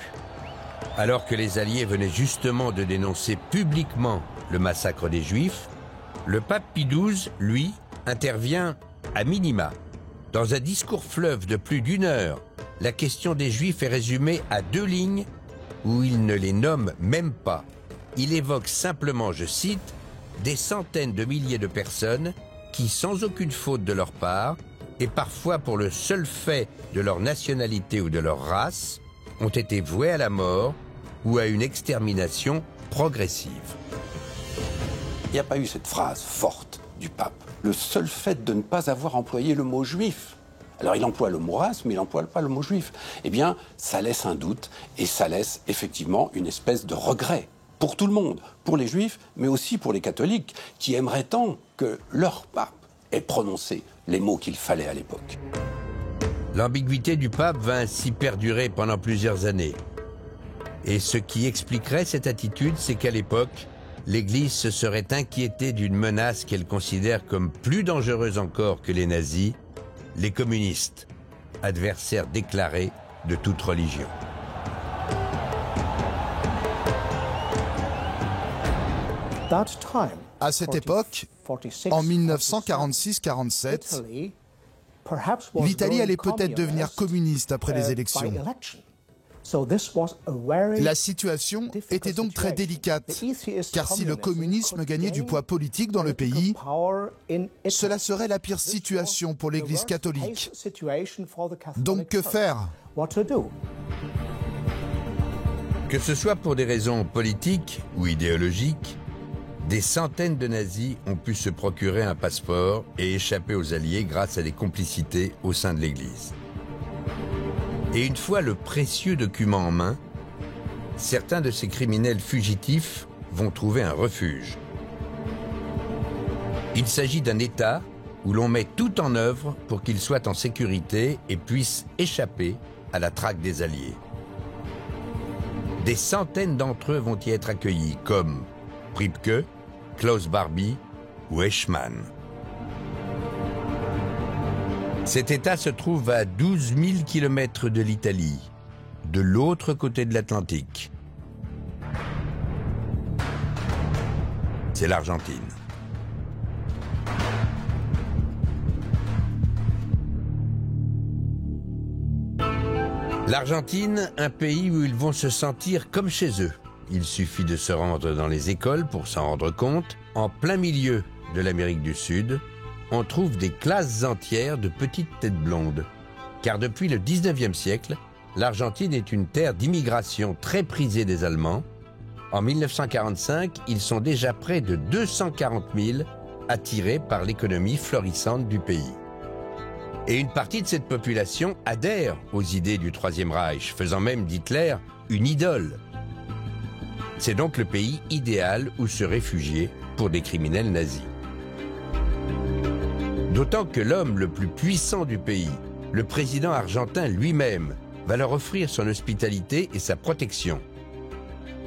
Alors que les Alliés venaient justement de dénoncer publiquement le massacre des Juifs, le pape Pie XII, lui, intervient à minima. Dans un discours fleuve de plus d'1 heure, la question des Juifs est résumée à 2 lignes où il ne les nomme même pas. Il évoque simplement, je cite, « des centaines de milliers de personnes qui, sans aucune faute de leur part, et parfois pour le seul fait de leur nationalité ou de leur race, ont été voués à la mort ou à une extermination progressive. » Il n'y a pas eu cette phrase forte du pape. Le seul fait de ne pas avoir employé le mot juif. Alors il emploie le mot race, mais il n'emploie pas le mot juif. Eh bien, ça laisse un doute et ça laisse effectivement une espèce de regret pour tout le monde, pour les juifs, mais aussi pour les catholiques, qui aimeraient tant que leur pape ait prononcé les mots qu'il fallait à l'époque. L'ambiguïté du pape va ainsi perdurer pendant plusieurs années. Et ce qui expliquerait cette attitude, c'est qu'à l'époque, l'Église se serait inquiétée d'une menace qu'elle considère comme plus dangereuse encore que les nazis, les communistes, adversaires déclarés de toute religion. À cette époque, en 1946-47, l'Italie allait peut-être devenir communiste après les élections. La situation était donc très délicate, car si le communisme gagnait du poids politique dans le pays, cela serait la pire situation pour l'Église catholique. Donc que faire ? Que ce soit pour des raisons politiques ou idéologiques, des centaines de nazis ont pu se procurer un passeport et échapper aux Alliés grâce à des complicités au sein de l'Église. Et une fois le précieux document en main, certains de ces criminels fugitifs vont trouver un refuge. Il s'agit d'un État où l'on met tout en œuvre pour qu'ils soient en sécurité et puissent échapper à la traque des Alliés. Des centaines d'entre eux vont y être accueillis, comme Priebke, Klaus Barbie ou Eichmann. Cet État se trouve à 12 000 km de l'Italie, de l'autre côté de l'Atlantique. C'est l'Argentine. L'Argentine, un pays où ils vont se sentir comme chez eux. Il suffit de se rendre dans les écoles pour s'en rendre compte. En plein milieu de l'Amérique du Sud, on trouve des classes entières de petites têtes blondes. Car depuis le 19e siècle, l'Argentine est une terre d'immigration très prisée des Allemands. En 1945, ils sont déjà près de 240 000 attirés par l'économie florissante du pays. Et une partie de cette population adhère aux idées du Troisième Reich, faisant même d'Hitler une idole. C'est donc le pays idéal où se réfugier pour des criminels nazis. D'autant que l'homme le plus puissant du pays, le président argentin lui-même, va leur offrir son hospitalité et sa protection.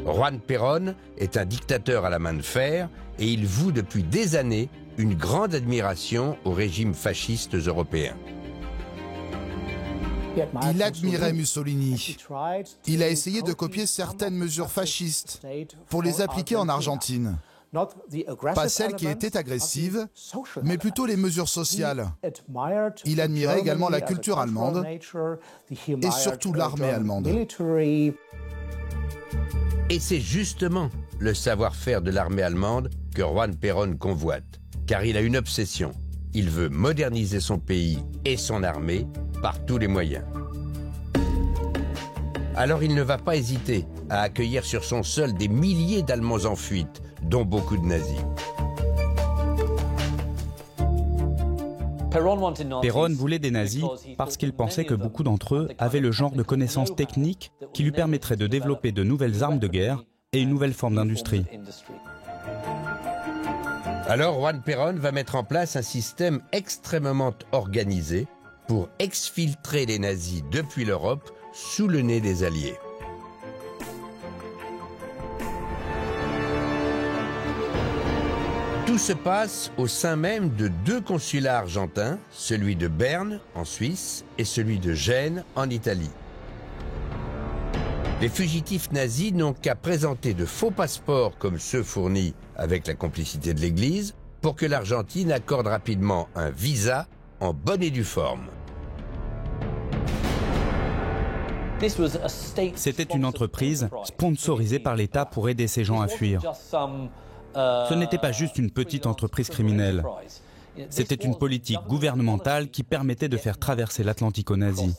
Juan Perón est un dictateur à la main de fer et il voue depuis des années une grande admiration aux régimes fascistes européens. Il admirait Mussolini. Il a essayé de copier certaines mesures fascistes pour les appliquer en Argentine. Pas celles qui étaient agressives, mais plutôt les mesures sociales. Il admirait également la culture allemande et surtout l'armée allemande. Et c'est justement le savoir-faire de l'armée allemande que Juan Perón convoite, car il a une obsession. Il veut moderniser son pays et son armée par tous les moyens. Alors il ne va pas hésiter à accueillir sur son sol des milliers d'Allemands en fuite, dont beaucoup de nazis. Perón voulait des nazis parce qu'il pensait que beaucoup d'entre eux avaient le genre de connaissances techniques qui lui permettraient de développer de nouvelles armes de guerre et une nouvelle forme d'industrie. Alors Juan Perón va mettre en place un système extrêmement organisé pour exfiltrer les nazis depuis l'Europe sous le nez des Alliés. Tout se passe au sein même de 2 consulats argentins, celui de Berne, en Suisse, et celui de Gênes, en Italie. Les fugitifs nazis n'ont qu'à présenter de faux passeports comme ceux fournis avec la complicité de l'Église pour que l'Argentine accorde rapidement un visa en bonne et due forme. C'était une entreprise sponsorisée par l'État pour aider ces gens à fuir. Ce n'était pas juste une petite entreprise criminelle. C'était une politique gouvernementale qui permettait de faire traverser l'Atlantique aux nazis.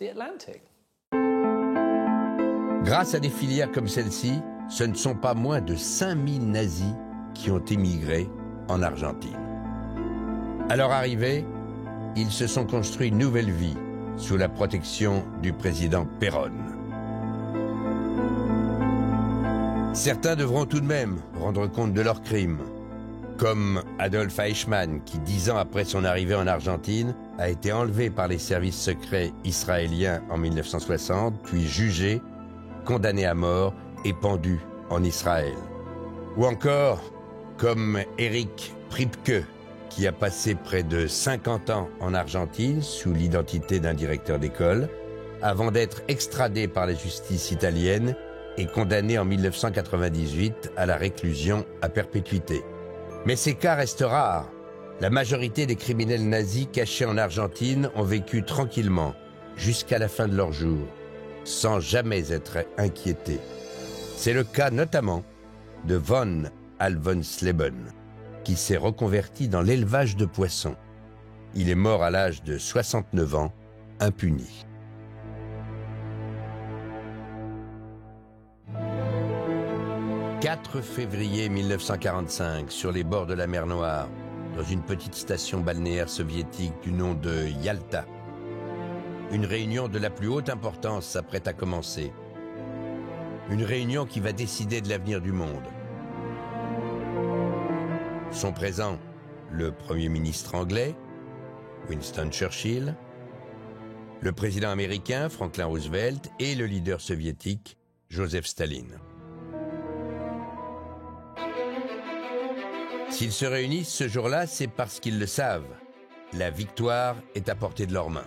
Grâce à des filières comme celle-ci, ce ne sont pas moins de 5000 nazis qui ont émigré en Argentine. À leur arrivée, ils se sont construits une nouvelle vie sous la protection du président Perón. Certains devront tout de même rendre compte de leurs crimes, comme Adolf Eichmann, qui 10 ans après son arrivée en Argentine, a été enlevé par les services secrets israéliens en 1960, puis jugé, condamné à mort et pendu en Israël. Ou encore, comme Eric Priebke, qui a passé près de 50 ans en Argentine sous l'identité d'un directeur d'école, avant d'être extradé par la justice italienne et condamné en 1998 à la réclusion à perpétuité. Mais ces cas restent rares. La majorité des criminels nazis cachés en Argentine ont vécu tranquillement jusqu'à la fin de leur jour, sans jamais être inquiétés. C'est le cas notamment de von Alvensleben, qui s'est reconverti dans l'élevage de poissons. Il est mort à l'âge de 69 ans, impuni. « 4 février 1945, sur les bords de la mer Noire, dans une petite station balnéaire soviétique du nom de Yalta. Une réunion de la plus haute importance s'apprête à commencer. Une réunion qui va décider de l'avenir du monde. Sont présents le Premier ministre anglais, Winston Churchill, le président américain, Franklin Roosevelt, et le leader soviétique, Joseph Staline. S'ils se réunissent ce jour-là, c'est parce qu'ils le savent. La victoire est à portée de leurs mains.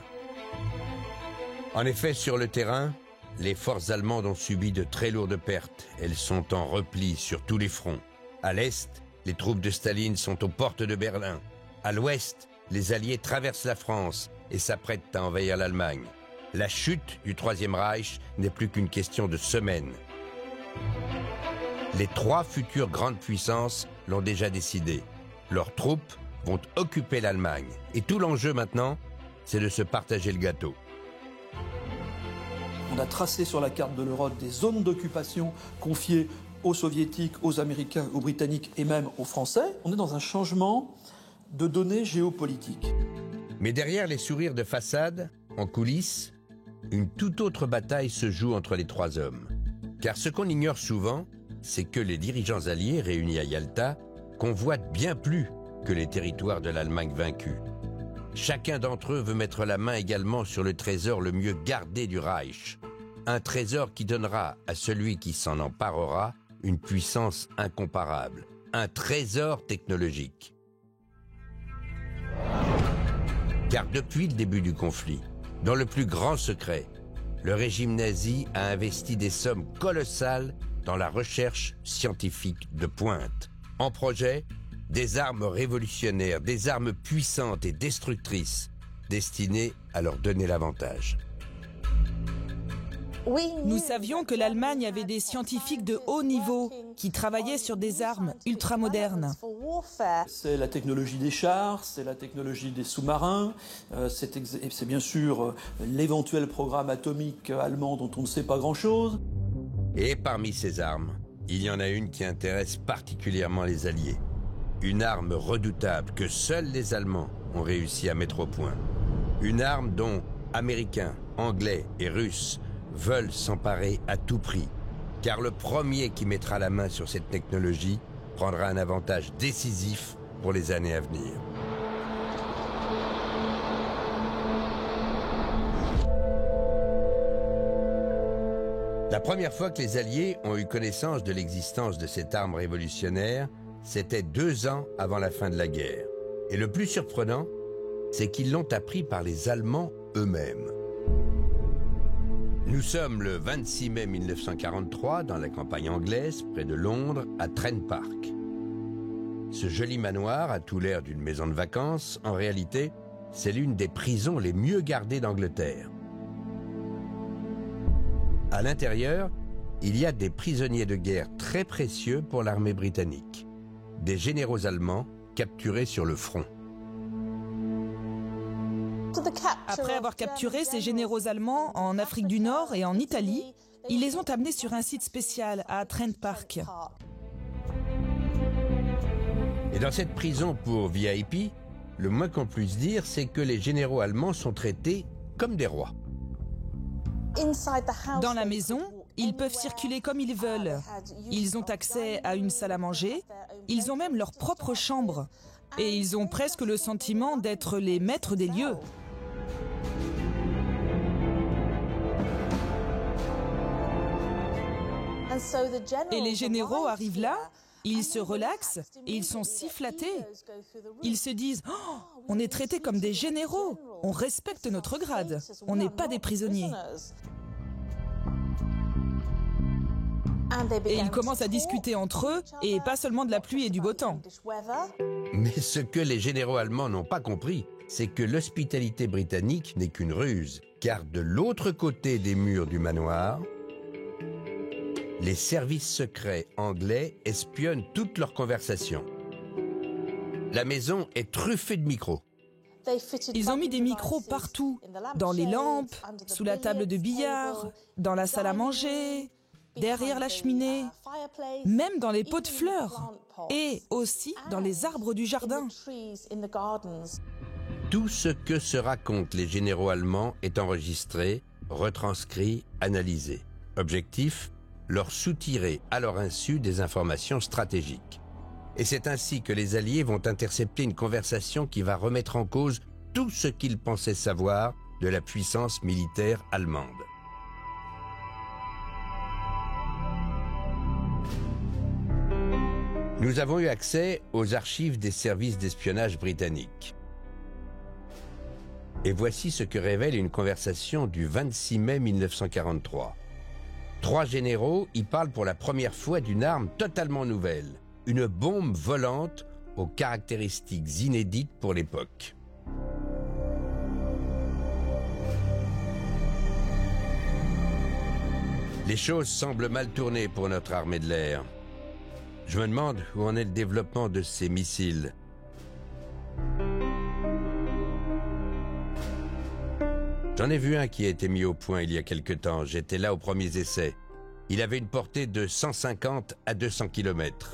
En effet, sur le terrain, les forces allemandes ont subi de très lourdes pertes. Elles sont en repli sur tous les fronts. À l'est, les troupes de Staline sont aux portes de Berlin. À l'ouest, les Alliés traversent la France et s'apprêtent à envahir l'Allemagne. La chute du Troisième Reich n'est plus qu'une question de semaines. Les 3 futures grandes puissances l'ont déjà décidé. Leurs troupes vont occuper l'Allemagne. Et tout l'enjeu maintenant, c'est de se partager le gâteau. On a tracé sur la carte de l'Europe des zones d'occupation confiées aux Soviétiques, aux Américains, aux Britanniques et même aux Français. On est dans un changement de données géopolitiques. Mais derrière les sourires de façade, en coulisses, une toute autre bataille se joue entre les 3 hommes. Car ce qu'on ignore souvent, c'est que les dirigeants alliés réunis à Yalta convoitent bien plus que les territoires de l'Allemagne vaincue. Chacun d'entre eux veut mettre la main également sur le trésor le mieux gardé du Reich. Un trésor qui donnera à celui qui s'en emparera une puissance incomparable. Un trésor technologique. Car depuis le début du conflit, dans le plus grand secret, le régime nazi a investi des sommes colossales dans la recherche scientifique de pointe. En projet, des armes révolutionnaires, des armes puissantes et destructrices, destinées à leur donner l'avantage. Nous savions que l'Allemagne avait des scientifiques de haut niveau qui travaillaient sur des armes ultramodernes. C'est la technologie des chars, c'est la technologie des sous-marins, c'est bien sûr l'éventuel programme atomique allemand dont on ne sait pas grand-chose. Et parmi ces armes, il y en a une qui intéresse particulièrement les Alliés. Une arme redoutable que seuls les Allemands ont réussi à mettre au point. Une arme dont Américains, Anglais et Russes veulent s'emparer à tout prix. Car le premier qui mettra la main sur cette technologie prendra un avantage décisif pour les années à venir. La première fois que les Alliés ont eu connaissance de l'existence de cette arme révolutionnaire, c'était 2 ans avant la fin de la guerre. Et le plus surprenant, c'est qu'ils l'ont appris par les Allemands eux-mêmes. Nous sommes le 26 mai 1943 dans la campagne anglaise, près de Londres, à Trent Park. Ce joli manoir a tout l'air d'une maison de vacances. En réalité, c'est l'une des prisons les mieux gardées d'Angleterre. À l'intérieur, il y a des prisonniers de guerre très précieux pour l'armée britannique. Des généraux allemands capturés sur le front. Après avoir capturé ces généraux allemands en Afrique du Nord et en Italie, ils les ont amenés sur un site spécial à Trent Park. Et dans cette prison pour VIP, le moins qu'on puisse dire, c'est que les généraux allemands sont traités comme des rois. Dans la maison, ils peuvent circuler comme ils veulent. Ils ont accès à une salle à manger. Ils ont même leur propre chambre. Et ils ont presque le sentiment d'être les maîtres des lieux. Et les généraux arrivent là, ils se relaxent et ils sont si flattés. Ils se disent « Oh, on est traités comme des généraux, on respecte notre grade, on n'est pas des prisonniers. » Et ils commencent à discuter entre eux, et pas seulement de la pluie et du beau temps. Mais ce que les généraux allemands n'ont pas compris, c'est que l'hospitalité britannique n'est qu'une ruse, car de l'autre côté des murs du manoir, les services secrets anglais espionnent toutes leurs conversations. La maison est truffée de micros. Ils ont mis des micros partout, dans les lampes, sous la table de billard, dans la salle à manger, derrière la cheminée, même dans les pots de fleurs, et aussi dans les arbres du jardin. Tout ce que se racontent les généraux allemands est enregistré, retranscrit, analysé. Objectif, leur soutirer à leur insu des informations stratégiques. Et c'est ainsi que les Alliés vont intercepter une conversation qui va remettre en cause tout ce qu'ils pensaient savoir de la puissance militaire allemande. Nous avons eu accès aux archives des services d'espionnage britanniques. Et voici ce que révèle une conversation du 26 mai 1943. 3 généraux y parlent pour la première fois d'une arme totalement nouvelle, une bombe volante aux caractéristiques inédites pour l'époque. Les choses semblent mal tourner pour notre armée de l'air. Je me demande où en est le développement de ces missiles. J'en ai vu un qui a été mis au point il y a quelque temps. J'étais là aux premiers essais. Il avait une portée de 150 à 200 km.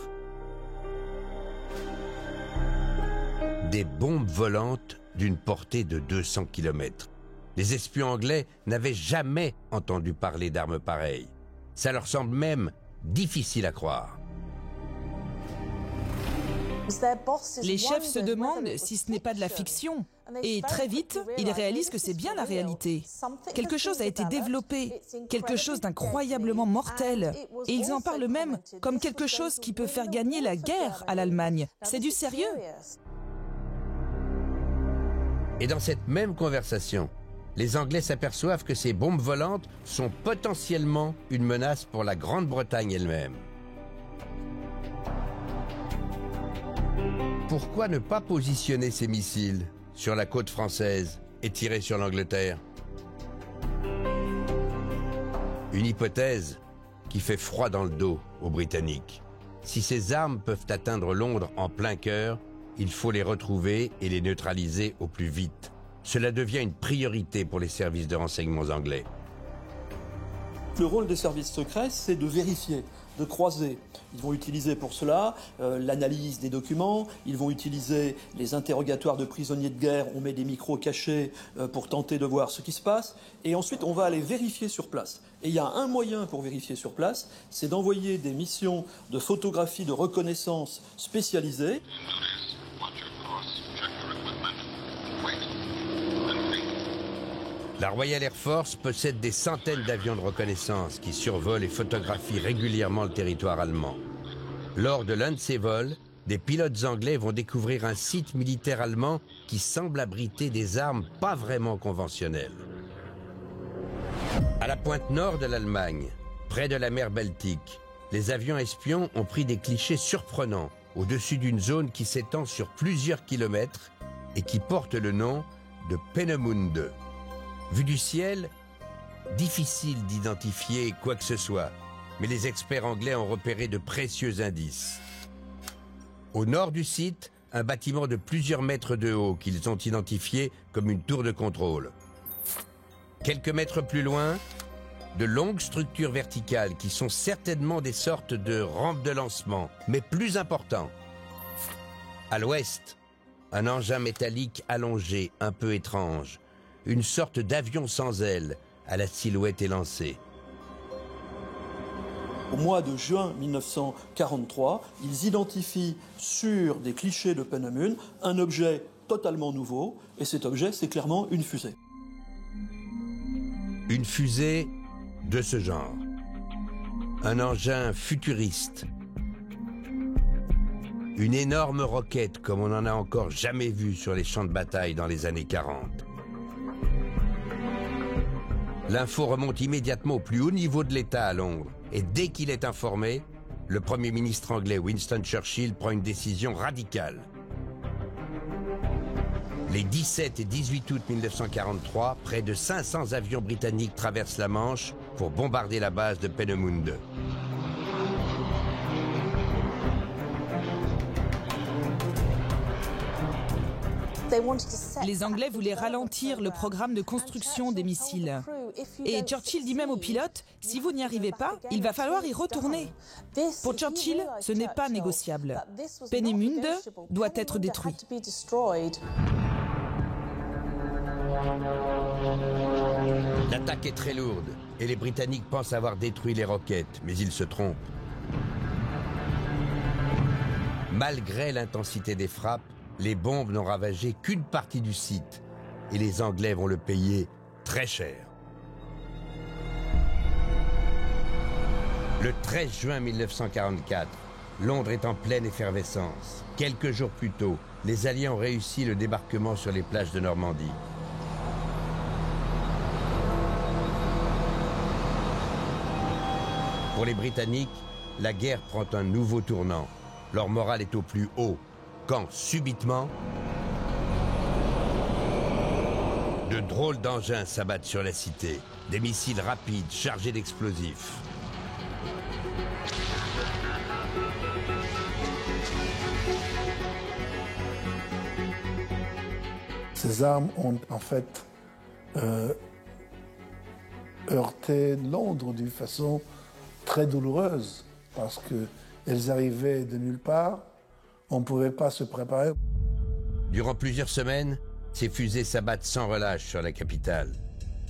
Des bombes volantes d'une portée de 200 km. Les espions anglais n'avaient jamais entendu parler d'armes pareilles. Ça leur semble même difficile à croire. Les chefs se demandent si ce n'est pas de la fiction. Et très vite, ils réalisent que c'est bien la réalité. Quelque chose a été développé, quelque chose d'incroyablement mortel. Et ils en parlent même comme quelque chose qui peut faire gagner la guerre à l'Allemagne. C'est du sérieux. Et dans cette même conversation, les Anglais s'aperçoivent que ces bombes volantes sont potentiellement une menace pour la Grande-Bretagne elle-même. Pourquoi ne pas positionner ces missiles sur la côte française et tirer sur l'Angleterre? Une hypothèse qui fait froid dans le dos aux Britanniques. Si ces armes peuvent atteindre Londres en plein cœur, il faut les retrouver et les neutraliser au plus vite. Cela devient une priorité pour les services de renseignements anglais. Le rôle des services secrets, c'est de vérifier, de croiser. Ils vont utiliser pour cela l'analyse des documents, ils vont utiliser les interrogatoires de prisonniers de guerre, on met des micros cachés pour tenter de voir ce qui se passe, et ensuite on va aller vérifier sur place. Et il y a un moyen pour vérifier sur place, c'est d'envoyer des missions de photographie de reconnaissance spécialisées. La Royal Air Force possède des centaines d'avions de reconnaissance qui survolent et photographient régulièrement le territoire allemand. Lors de l'un de ces vols, des pilotes anglais vont découvrir un site militaire allemand qui semble abriter des armes pas vraiment conventionnelles. À la pointe nord de l'Allemagne, près de la mer Baltique, les avions espions ont pris des clichés surprenants au-dessus d'une zone qui s'étend sur plusieurs kilomètres et qui porte le nom de Peenemünde. Vu du ciel, difficile d'identifier quoi que ce soit, mais les experts anglais ont repéré de précieux indices. Au nord du site, un bâtiment de plusieurs mètres de haut qu'ils ont identifié comme une tour de contrôle. Quelques mètres plus loin, de longues structures verticales qui sont certainement des sortes de rampes de lancement, mais plus importants. À l'ouest, un engin métallique allongé, un peu étrange, une sorte d'avion sans ailes, à la silhouette élancée. Au mois de juin 1943, ils identifient sur des clichés de Peenemünde un objet totalement nouveau, et cet objet, c'est clairement une fusée. Une fusée de ce genre. Un engin futuriste. Une énorme roquette comme on n'en a encore jamais vu sur les champs de bataille dans les années 40. L'info remonte immédiatement au plus haut niveau de l'État à Londres. Et dès qu'il est informé, le Premier ministre anglais Winston Churchill prend une décision radicale. Les 17 et 18 août 1943, près de 500 avions britanniques traversent la Manche pour bombarder la base de Peenemünde. Les Anglais voulaient ralentir le programme de construction des missiles. Et Churchill dit même aux pilotes, si vous n'y arrivez pas, il va falloir y retourner. Pour Churchill, ce n'est pas négociable. Peenemünde doit être détruit. L'attaque est très lourde et les Britanniques pensent avoir détruit les roquettes, mais ils se trompent. Malgré l'intensité des frappes, les bombes n'ont ravagé qu'une partie du site et les Anglais vont le payer très cher. Le 13 juin 1944, Londres est en pleine effervescence. Quelques jours plus tôt, les Alliés ont réussi le débarquement sur les plages de Normandie. Pour les Britanniques, la guerre prend un nouveau tournant. Leur morale est au plus haut, quand, subitement, de drôles d'engins s'abattent sur la cité. Des missiles rapides chargés d'explosifs. Ces armes ont en fait heurté Londres d'une façon très douloureuse parce qu'elles arrivaient de nulle part, on ne pouvait pas se préparer. Durant plusieurs semaines, ces fusées s'abattent sans relâche sur la capitale.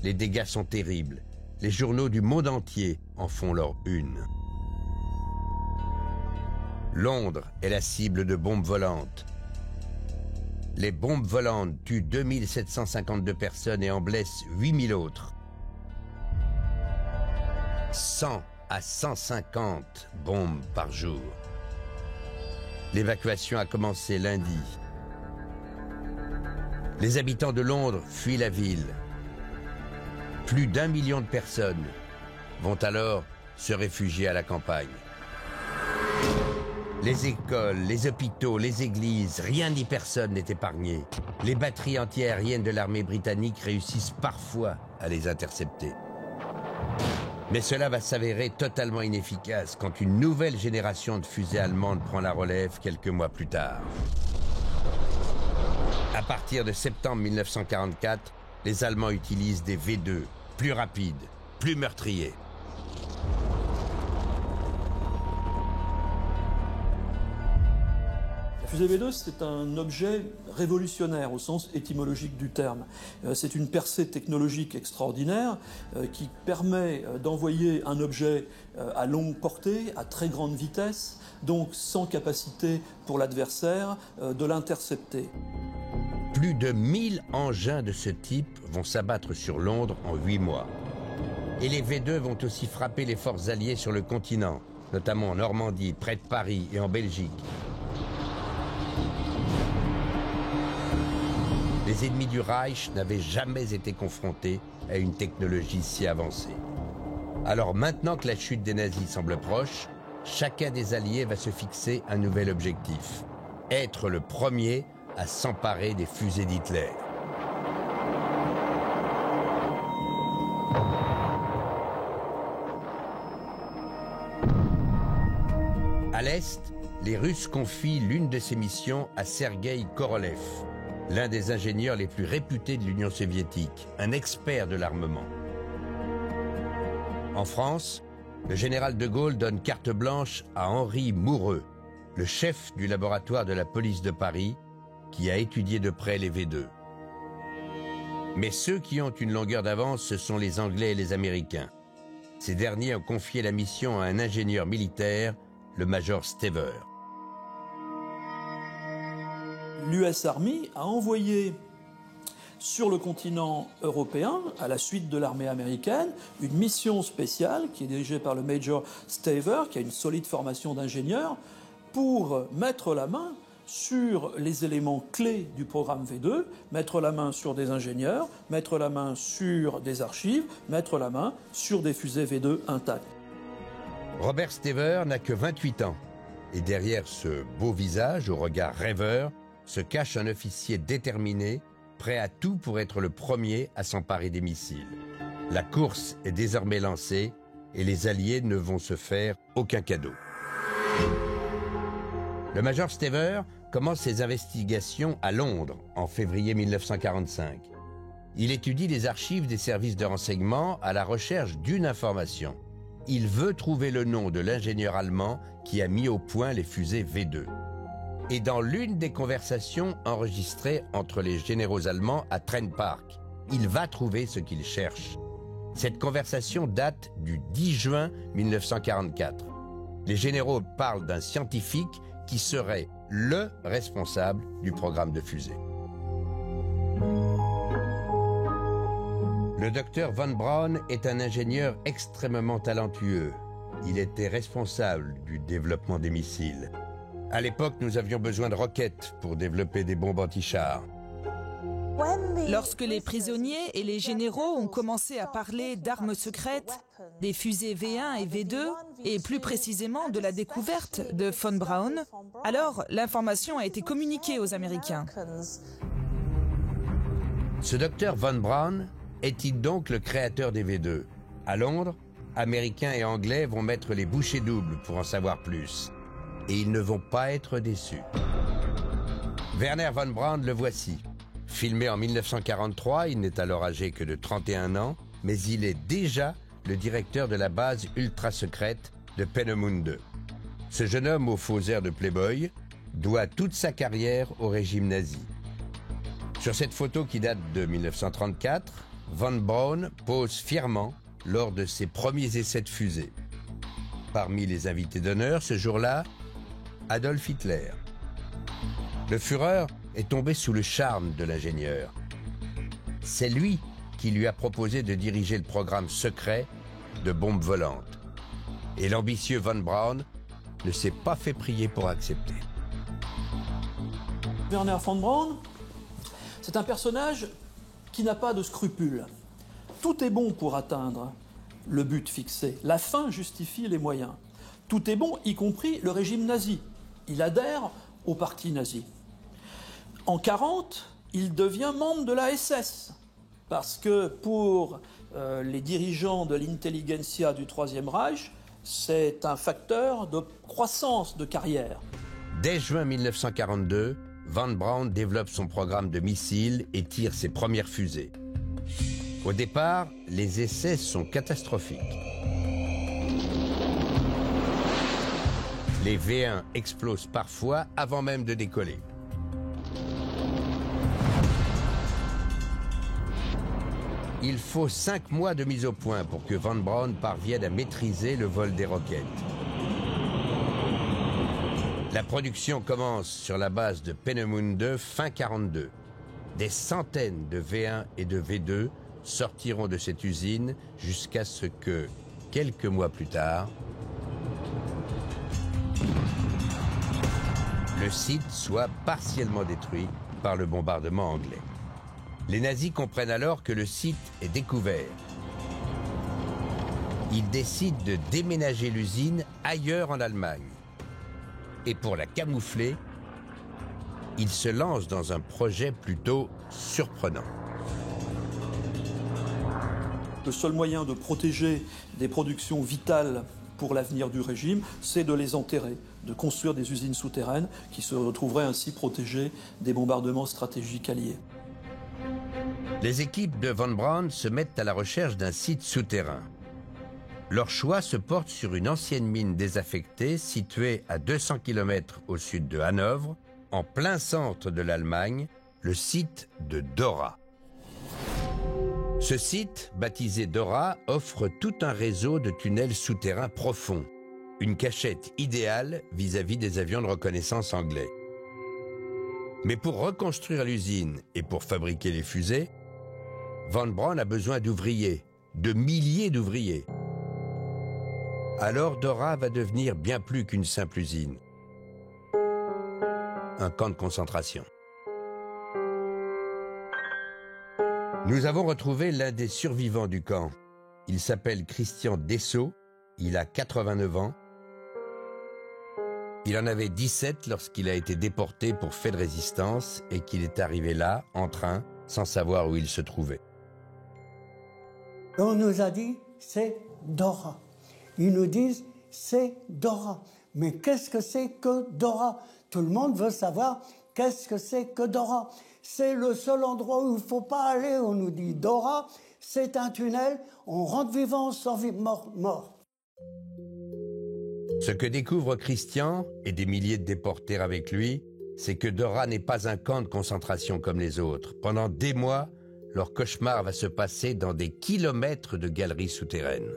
Les dégâts sont terribles. Les journaux du monde entier en font leur une. Londres est la cible de bombes volantes. Les bombes volantes tuent 2752 personnes et en blessent 8000 autres. 100 à 150 bombes par jour. L'évacuation a commencé lundi. Les habitants de Londres fuient la ville. Plus d'1 million de personnes vont alors se réfugier à la campagne. Les écoles, les hôpitaux, les églises, rien ni personne n'est épargné. Les batteries antiaériennes de l'armée britannique réussissent parfois à les intercepter. Mais cela va s'avérer totalement inefficace quand une nouvelle génération de fusées allemandes prend la relève quelques mois plus tard. À partir de septembre 1944, les Allemands utilisent des V2, plus rapides, plus meurtriers. La fusée V2, c'est un objet révolutionnaire au sens étymologique du terme. C'est une percée technologique extraordinaire qui permet d'envoyer un objet à longue portée, à très grande vitesse, donc sans capacité pour l'adversaire de l'intercepter. Plus de 1000 engins de ce type vont s'abattre sur Londres en 8 mois. Et les V2 vont aussi frapper les forces alliées sur le continent, notamment en Normandie, près de Paris et en Belgique. Les ennemis du Reich n'avaient jamais été confrontés à une technologie si avancée. Alors maintenant que la chute des nazis semble proche, chacun des alliés va se fixer un nouvel objectif. Être le premier à s'emparer des fusées d'Hitler. À l'Est, les Russes confient l'une de ces missions à Sergueï Korolev, l'un des ingénieurs les plus réputés de l'Union soviétique, un expert de l'armement. En France, le général de Gaulle donne carte blanche à Henri Moureux, le chef du laboratoire de la police de Paris, qui a étudié de près les V2. Mais ceux qui ont une longueur d'avance, ce sont les Anglais et les Américains. Ces derniers ont confié la mission à un ingénieur militaire, le major Stever. L'US Army a envoyé sur le continent européen, à la suite de l'armée américaine, une mission spéciale qui est dirigée par le Major Stever, qui a une solide formation d'ingénieur, pour mettre la main sur les éléments clés du programme V2, mettre la main sur des ingénieurs, mettre la main sur des archives, mettre la main sur des fusées V2 intactes. Robert Stever n'a que 28 ans, et derrière ce beau visage au regard rêveur se cache un officier déterminé, prêt à tout pour être le premier à s'emparer des missiles. La course est désormais lancée et les Alliés ne vont se faire aucun cadeau. Le major Stever commence ses investigations à Londres en février 1945. Il étudie les archives des services de renseignement à la recherche d'une information. Il veut trouver le nom de l'ingénieur allemand qui a mis au point les fusées V2. Et dans l'une des conversations enregistrées entre les généraux allemands à Trent Park, il va trouver ce qu'il cherche. Cette conversation date du 10 juin 1944. Les généraux parlent d'un scientifique qui serait le responsable du programme de fusée. Le docteur Von Braun est un ingénieur extrêmement talentueux. Il était responsable du développement des missiles. À l'époque, nous avions besoin de roquettes pour développer des bombes anti-chars. Lorsque les prisonniers et les généraux ont commencé à parler d'armes secrètes, des fusées V1 et V2, et plus précisément de la découverte de Von Braun, alors l'information a été communiquée aux Américains. Ce docteur Von Braun est-il donc le créateur des V2? À Londres, Américains et Anglais vont mettre les bouchées doubles pour en savoir plus. Et ils ne vont pas être déçus. Werner von Braun le voici. Filmé en 1943, il n'est alors âgé que de 31 ans, mais il est déjà le directeur de la base ultra-secrète de Peenemünde. Ce jeune homme au faux air de playboy doit toute sa carrière au régime nazi. Sur cette photo qui date de 1934, von Braun pose fièrement lors de ses premiers essais de fusée. Parmi les invités d'honneur ce jour-là, Adolf Hitler. Le Führer est tombé sous le charme de l'ingénieur. C'est lui qui lui a proposé de diriger le programme secret de bombes volantes. Et l'ambitieux von Braun ne s'est pas fait prier pour accepter. Werner von Braun, c'est un personnage qui n'a pas de scrupules. Tout est bon pour atteindre le but fixé. La fin justifie les moyens. Tout est bon, y compris le régime nazi. Il adhère au parti nazi. En 1940, il devient membre de la SS, parce que pour les dirigeants de l'intelligentsia du Troisième Reich, c'est un facteur de croissance de carrière. Dès juin 1942, von Braun développe son programme de missiles et tire ses premières fusées. Au départ, les essais sont catastrophiques. Les V1 explosent parfois avant même de décoller. Il faut 5 mois de mise au point pour que von Braun parvienne à maîtriser le vol des roquettes. La production commence sur la base de Peenemünde fin 1942. Des centaines de V1 et de V2 sortiront de cette usine jusqu'à ce que, quelques mois plus tard, le site soit partiellement détruit par le bombardement anglais. Les nazis comprennent alors que le site est découvert. Ils décident de déménager l'usine ailleurs en Allemagne. Et pour la camoufler, ils se lancent dans un projet plutôt surprenant. Le seul moyen de protéger des productions vitales pour l'avenir du régime, c'est de les enterrer, de construire des usines souterraines qui se retrouveraient ainsi protégées des bombardements stratégiques alliés. Les équipes de von Braun se mettent à la recherche d'un site souterrain. Leur choix se porte sur une ancienne mine désaffectée située à 200 km au sud de Hanovre, en plein centre de l'Allemagne, le site de Dora. Ce site, baptisé Dora, offre tout un réseau de tunnels souterrains profonds, une cachette idéale vis-à-vis des avions de reconnaissance anglais. Mais pour reconstruire l'usine et pour fabriquer les fusées, von Braun a besoin d'ouvriers, de milliers d'ouvriers. Alors Dora va devenir bien plus qu'une simple usine. Un camp de concentration. Nous avons retrouvé l'un des survivants du camp. Il s'appelle Christian Dessau, il a 89 ans. Il en avait 17 lorsqu'il a été déporté pour fait de résistance et qu'il est arrivé là, en train, sans savoir où il se trouvait. On nous a dit, c'est Dora. Ils nous disent, c'est Dora. Mais qu'est-ce que c'est que Dora? Tout le monde veut savoir qu'est-ce que c'est que Dora. C'est le seul endroit où il ne faut pas aller. On nous dit Dora, c'est un tunnel, on rentre vivant, on sort mort. Ce que découvre Christian, et des milliers de déportés avec lui, c'est que Dora n'est pas un camp de concentration comme les autres. Pendant des mois, leur cauchemar va se passer dans des kilomètres de galeries souterraines.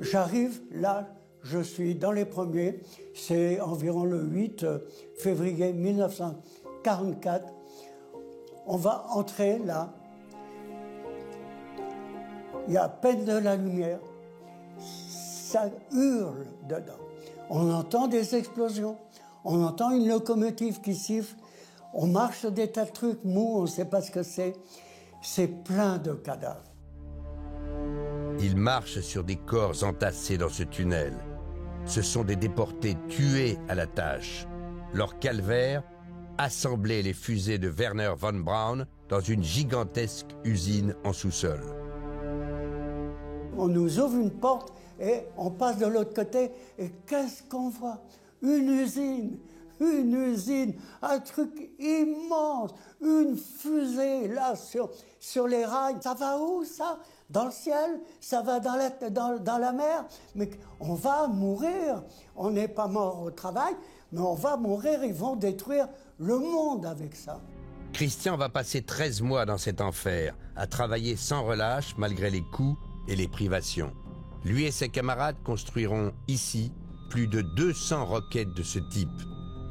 J'arrive là, je suis dans les premiers, c'est environ le 8 février 1944. On va entrer là, il y a à peine de la lumière, ça hurle dedans. On entend des explosions, on entend une locomotive qui siffle, on marche sur des tas de trucs mous, on ne sait pas ce que c'est plein de cadavres. Ils marchent sur des corps entassés dans ce tunnel. Ce sont des déportés tués à la tâche. Leur calvaire, assembler les fusées de Werner von Braun dans une gigantesque usine en sous-sol. On nous ouvre une porte et on passe de l'autre côté et qu'est-ce qu'on voit? Une usine, un truc immense, une fusée là sur les rails. Ça va où ça? Dans le ciel? Ça va dans la mer? Mais on va mourir. On n'est pas mort au travail, mais on va mourir. Ils vont détruire le monde avec ça. Christian va passer 13 mois dans cet enfer, à travailler sans relâche malgré les coups et les privations. Lui et ses camarades construiront ici plus de 200 roquettes de ce type,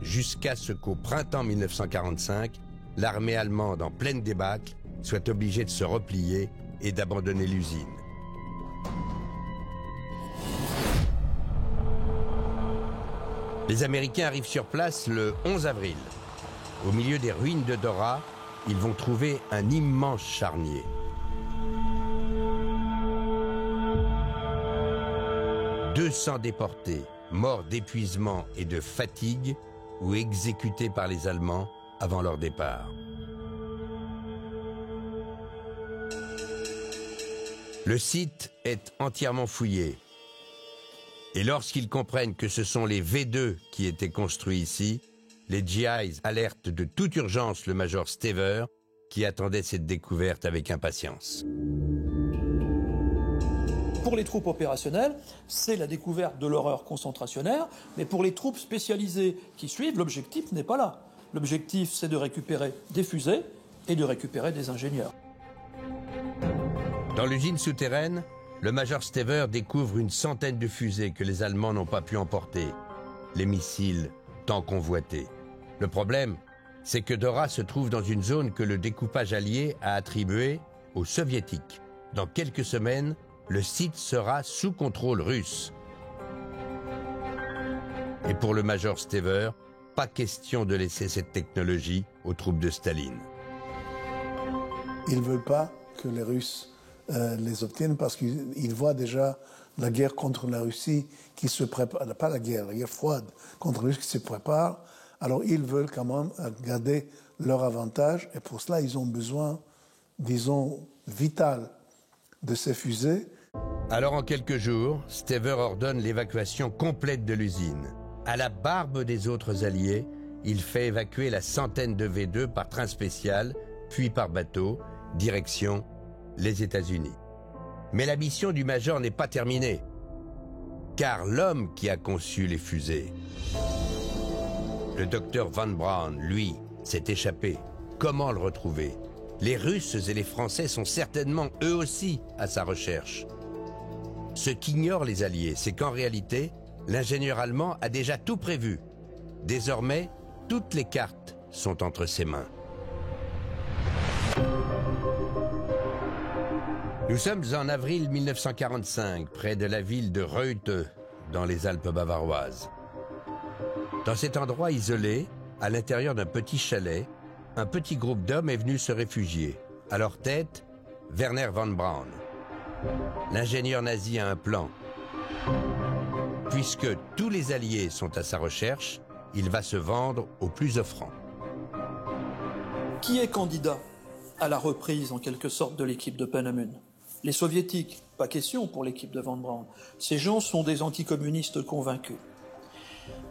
jusqu'à ce qu'au printemps 1945, l'armée allemande en pleine débâcle soit obligée de se replier et d'abandonner l'usine. Les Américains arrivent sur place le 11 avril. Au milieu des ruines de Dora, ils vont trouver un immense charnier. « 200 déportés, morts d'épuisement et de fatigue ou exécutés par les Allemands avant leur départ. Le site est entièrement fouillé. Et lorsqu'ils comprennent que ce sont les V2 qui étaient construits ici, les GIs alertent de toute urgence le major Stever, qui attendait cette découverte avec impatience. Pour les troupes opérationnelles, c'est la découverte de l'horreur concentrationnaire, mais pour les troupes spécialisées qui suivent, l'objectif n'est pas là. L'objectif, c'est de récupérer des fusées et de récupérer des ingénieurs. Dans l'usine souterraine, le major Stever découvre une centaine de fusées que les Allemands n'ont pas pu emporter. Les missiles tant convoités. Le problème, c'est que Dora se trouve dans une zone que le découpage allié a attribuée aux Soviétiques. Dans quelques semaines, le site sera sous contrôle russe. Et pour le major Stever, pas question de laisser cette technologie aux troupes de Staline. Ils ne veulent pas que les Russes les obtiennent parce qu'ils voient déjà la guerre contre la Russie qui se prépare, pas la guerre froide contre la Russie qui se prépare. Alors ils veulent quand même garder leur avantage et pour cela ils ont besoin, disons, vital de ces fusées. Alors en quelques jours, Stever ordonne l'évacuation complète de l'usine. À la barbe des autres alliés, il fait évacuer la centaine de V2 par train spécial, puis par bateau, direction les États-Unis. Mais la mission du major n'est pas terminée, car l'homme qui a conçu les fusées, le docteur Von Braun, lui, s'est échappé. Comment le retrouver? Les Russes et les Français sont certainement eux aussi à sa recherche. Ce qu'ignorent les Alliés, c'est qu'en réalité, l'ingénieur allemand a déjà tout prévu. Désormais, toutes les cartes sont entre ses mains. Nous sommes en avril 1945, près de la ville de Reute, dans les Alpes bavaroises. Dans cet endroit isolé, à l'intérieur d'un petit chalet, un petit groupe d'hommes est venu se réfugier. À leur tête, Werner von Braun. L'ingénieur nazi a un plan. Puisque tous les Alliés sont à sa recherche, il va se vendre au plus offrant. Qui est candidat à la reprise, en quelque sorte, de l'équipe de Peenemünde? Les Soviétiques, pas question pour l'équipe de Von Braun. Ces gens sont des anticommunistes convaincus.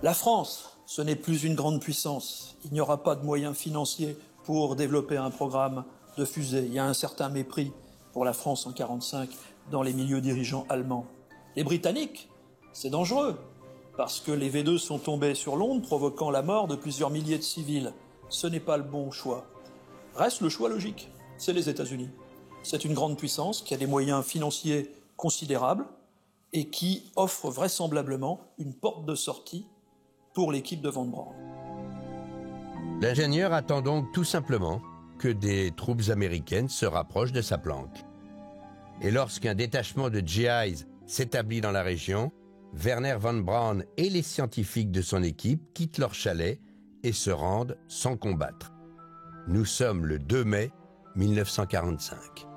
La France, ce n'est plus une grande puissance. Il n'y aura pas de moyens financiers pour développer un programme de fusée. Il y a un certain mépris pour la France en 1945 dans les milieux dirigeants allemands. Les Britanniques, c'est dangereux, parce que les V2 sont tombés sur Londres, provoquant la mort de plusieurs milliers de civils. Ce n'est pas le bon choix. Reste le choix logique, c'est les États-Unis. C'est une grande puissance qui a des moyens financiers considérables et qui offre vraisemblablement une porte de sortie pour l'équipe de Von Braun. L'ingénieur attend donc tout simplement que des troupes américaines se rapprochent de sa planque. Et lorsqu'un détachement de GIs s'établit dans la région, Werner von Braun et les scientifiques de son équipe quittent leur chalet et se rendent sans combattre. Nous sommes le 2 mai 1945.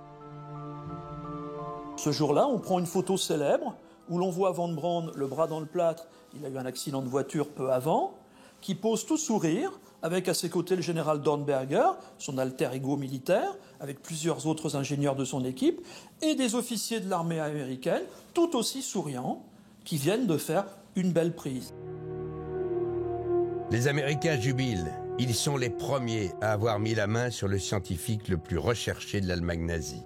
Ce jour-là, on prend une photo célèbre où l'on voit Von Braun, le bras dans le plâtre, il a eu un accident de voiture peu avant, qui pose tout sourire, avec à ses côtés le général Dornberger, son alter ego militaire, avec plusieurs autres ingénieurs de son équipe, et des officiers de l'armée américaine, tout aussi souriants, qui viennent de faire une belle prise. Les Américains jubilent. Ils sont les premiers à avoir mis la main sur le scientifique le plus recherché de l'Allemagne nazie.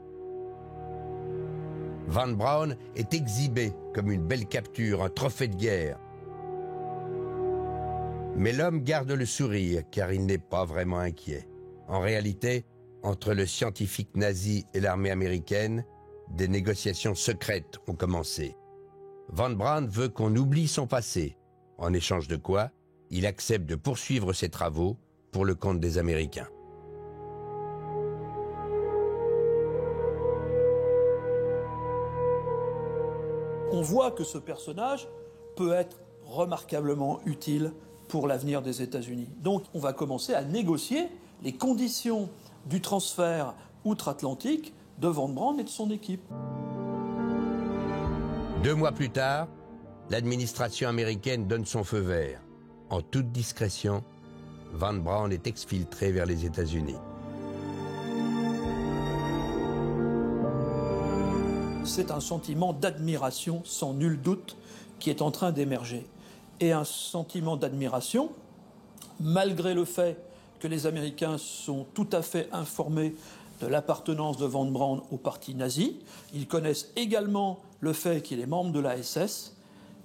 Von Braun est exhibé comme une belle capture, un trophée de guerre. Mais l'homme garde le sourire car il n'est pas vraiment inquiet. En réalité, entre le scientifique nazi et l'armée américaine, des négociations secrètes ont commencé. Von Braun veut qu'on oublie son passé, en échange de quoi il accepte de poursuivre ses travaux pour le compte des Américains. On voit que ce personnage peut être remarquablement utile pour l'avenir des États-Unis. Donc on va commencer à négocier les conditions du transfert outre-Atlantique de Von Braun et de son équipe. 2 mois plus tard, l'administration américaine donne son feu vert. En toute discrétion, Von Braun est exfiltré vers les États-Unis. C'est un sentiment d'admiration, sans nul doute, qui est en train d'émerger. Et un sentiment d'admiration, malgré le fait que les Américains sont tout à fait informés de l'appartenance de Von Braun au parti nazi. Ils connaissent également le fait qu'il est membre de la SS,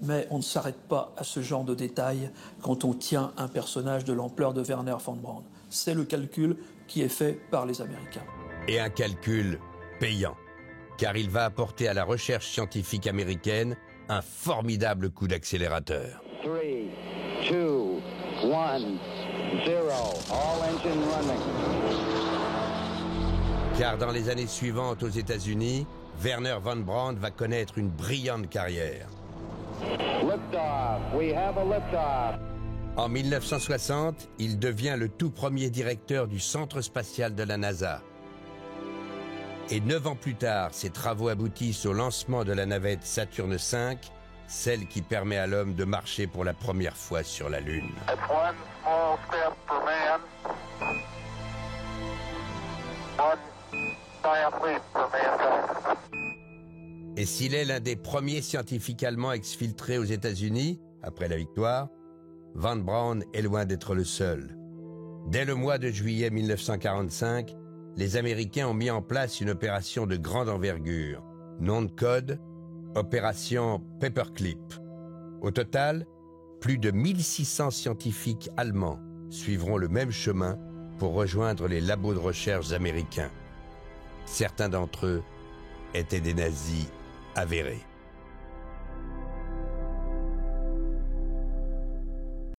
mais on ne s'arrête pas à ce genre de détails quand on tient un personnage de l'ampleur de Werner von Braun. C'est le calcul qui est fait par les Américains. Et un calcul payant, car il va apporter à la recherche scientifique américaine un formidable coup d'accélérateur. 3, 2, 1, 0. All engine running. Car dans les années suivantes aux États-Unis, Werner von Braun va connaître une brillante carrière. Liftoff. We have a liftoff. En 1960, il devient le tout premier directeur du centre spatial de la NASA. Et 9 ans plus tard, ses travaux aboutissent au lancement de la navette Saturne V, celle qui permet à l'homme de marcher pour la première fois sur la Lune. Et s'il est l'un des premiers scientifiques allemands exfiltrés aux États-Unis, après la victoire, Von Braun est loin d'être le seul. Dès le mois de juillet 1945, les Américains ont mis en place une opération de grande envergure. Nom de code, opération Paperclip. Au total, plus de 1600 scientifiques allemands suivront le même chemin pour rejoindre les labos de recherche américains. Certains d'entre eux étaient des nazis avérés.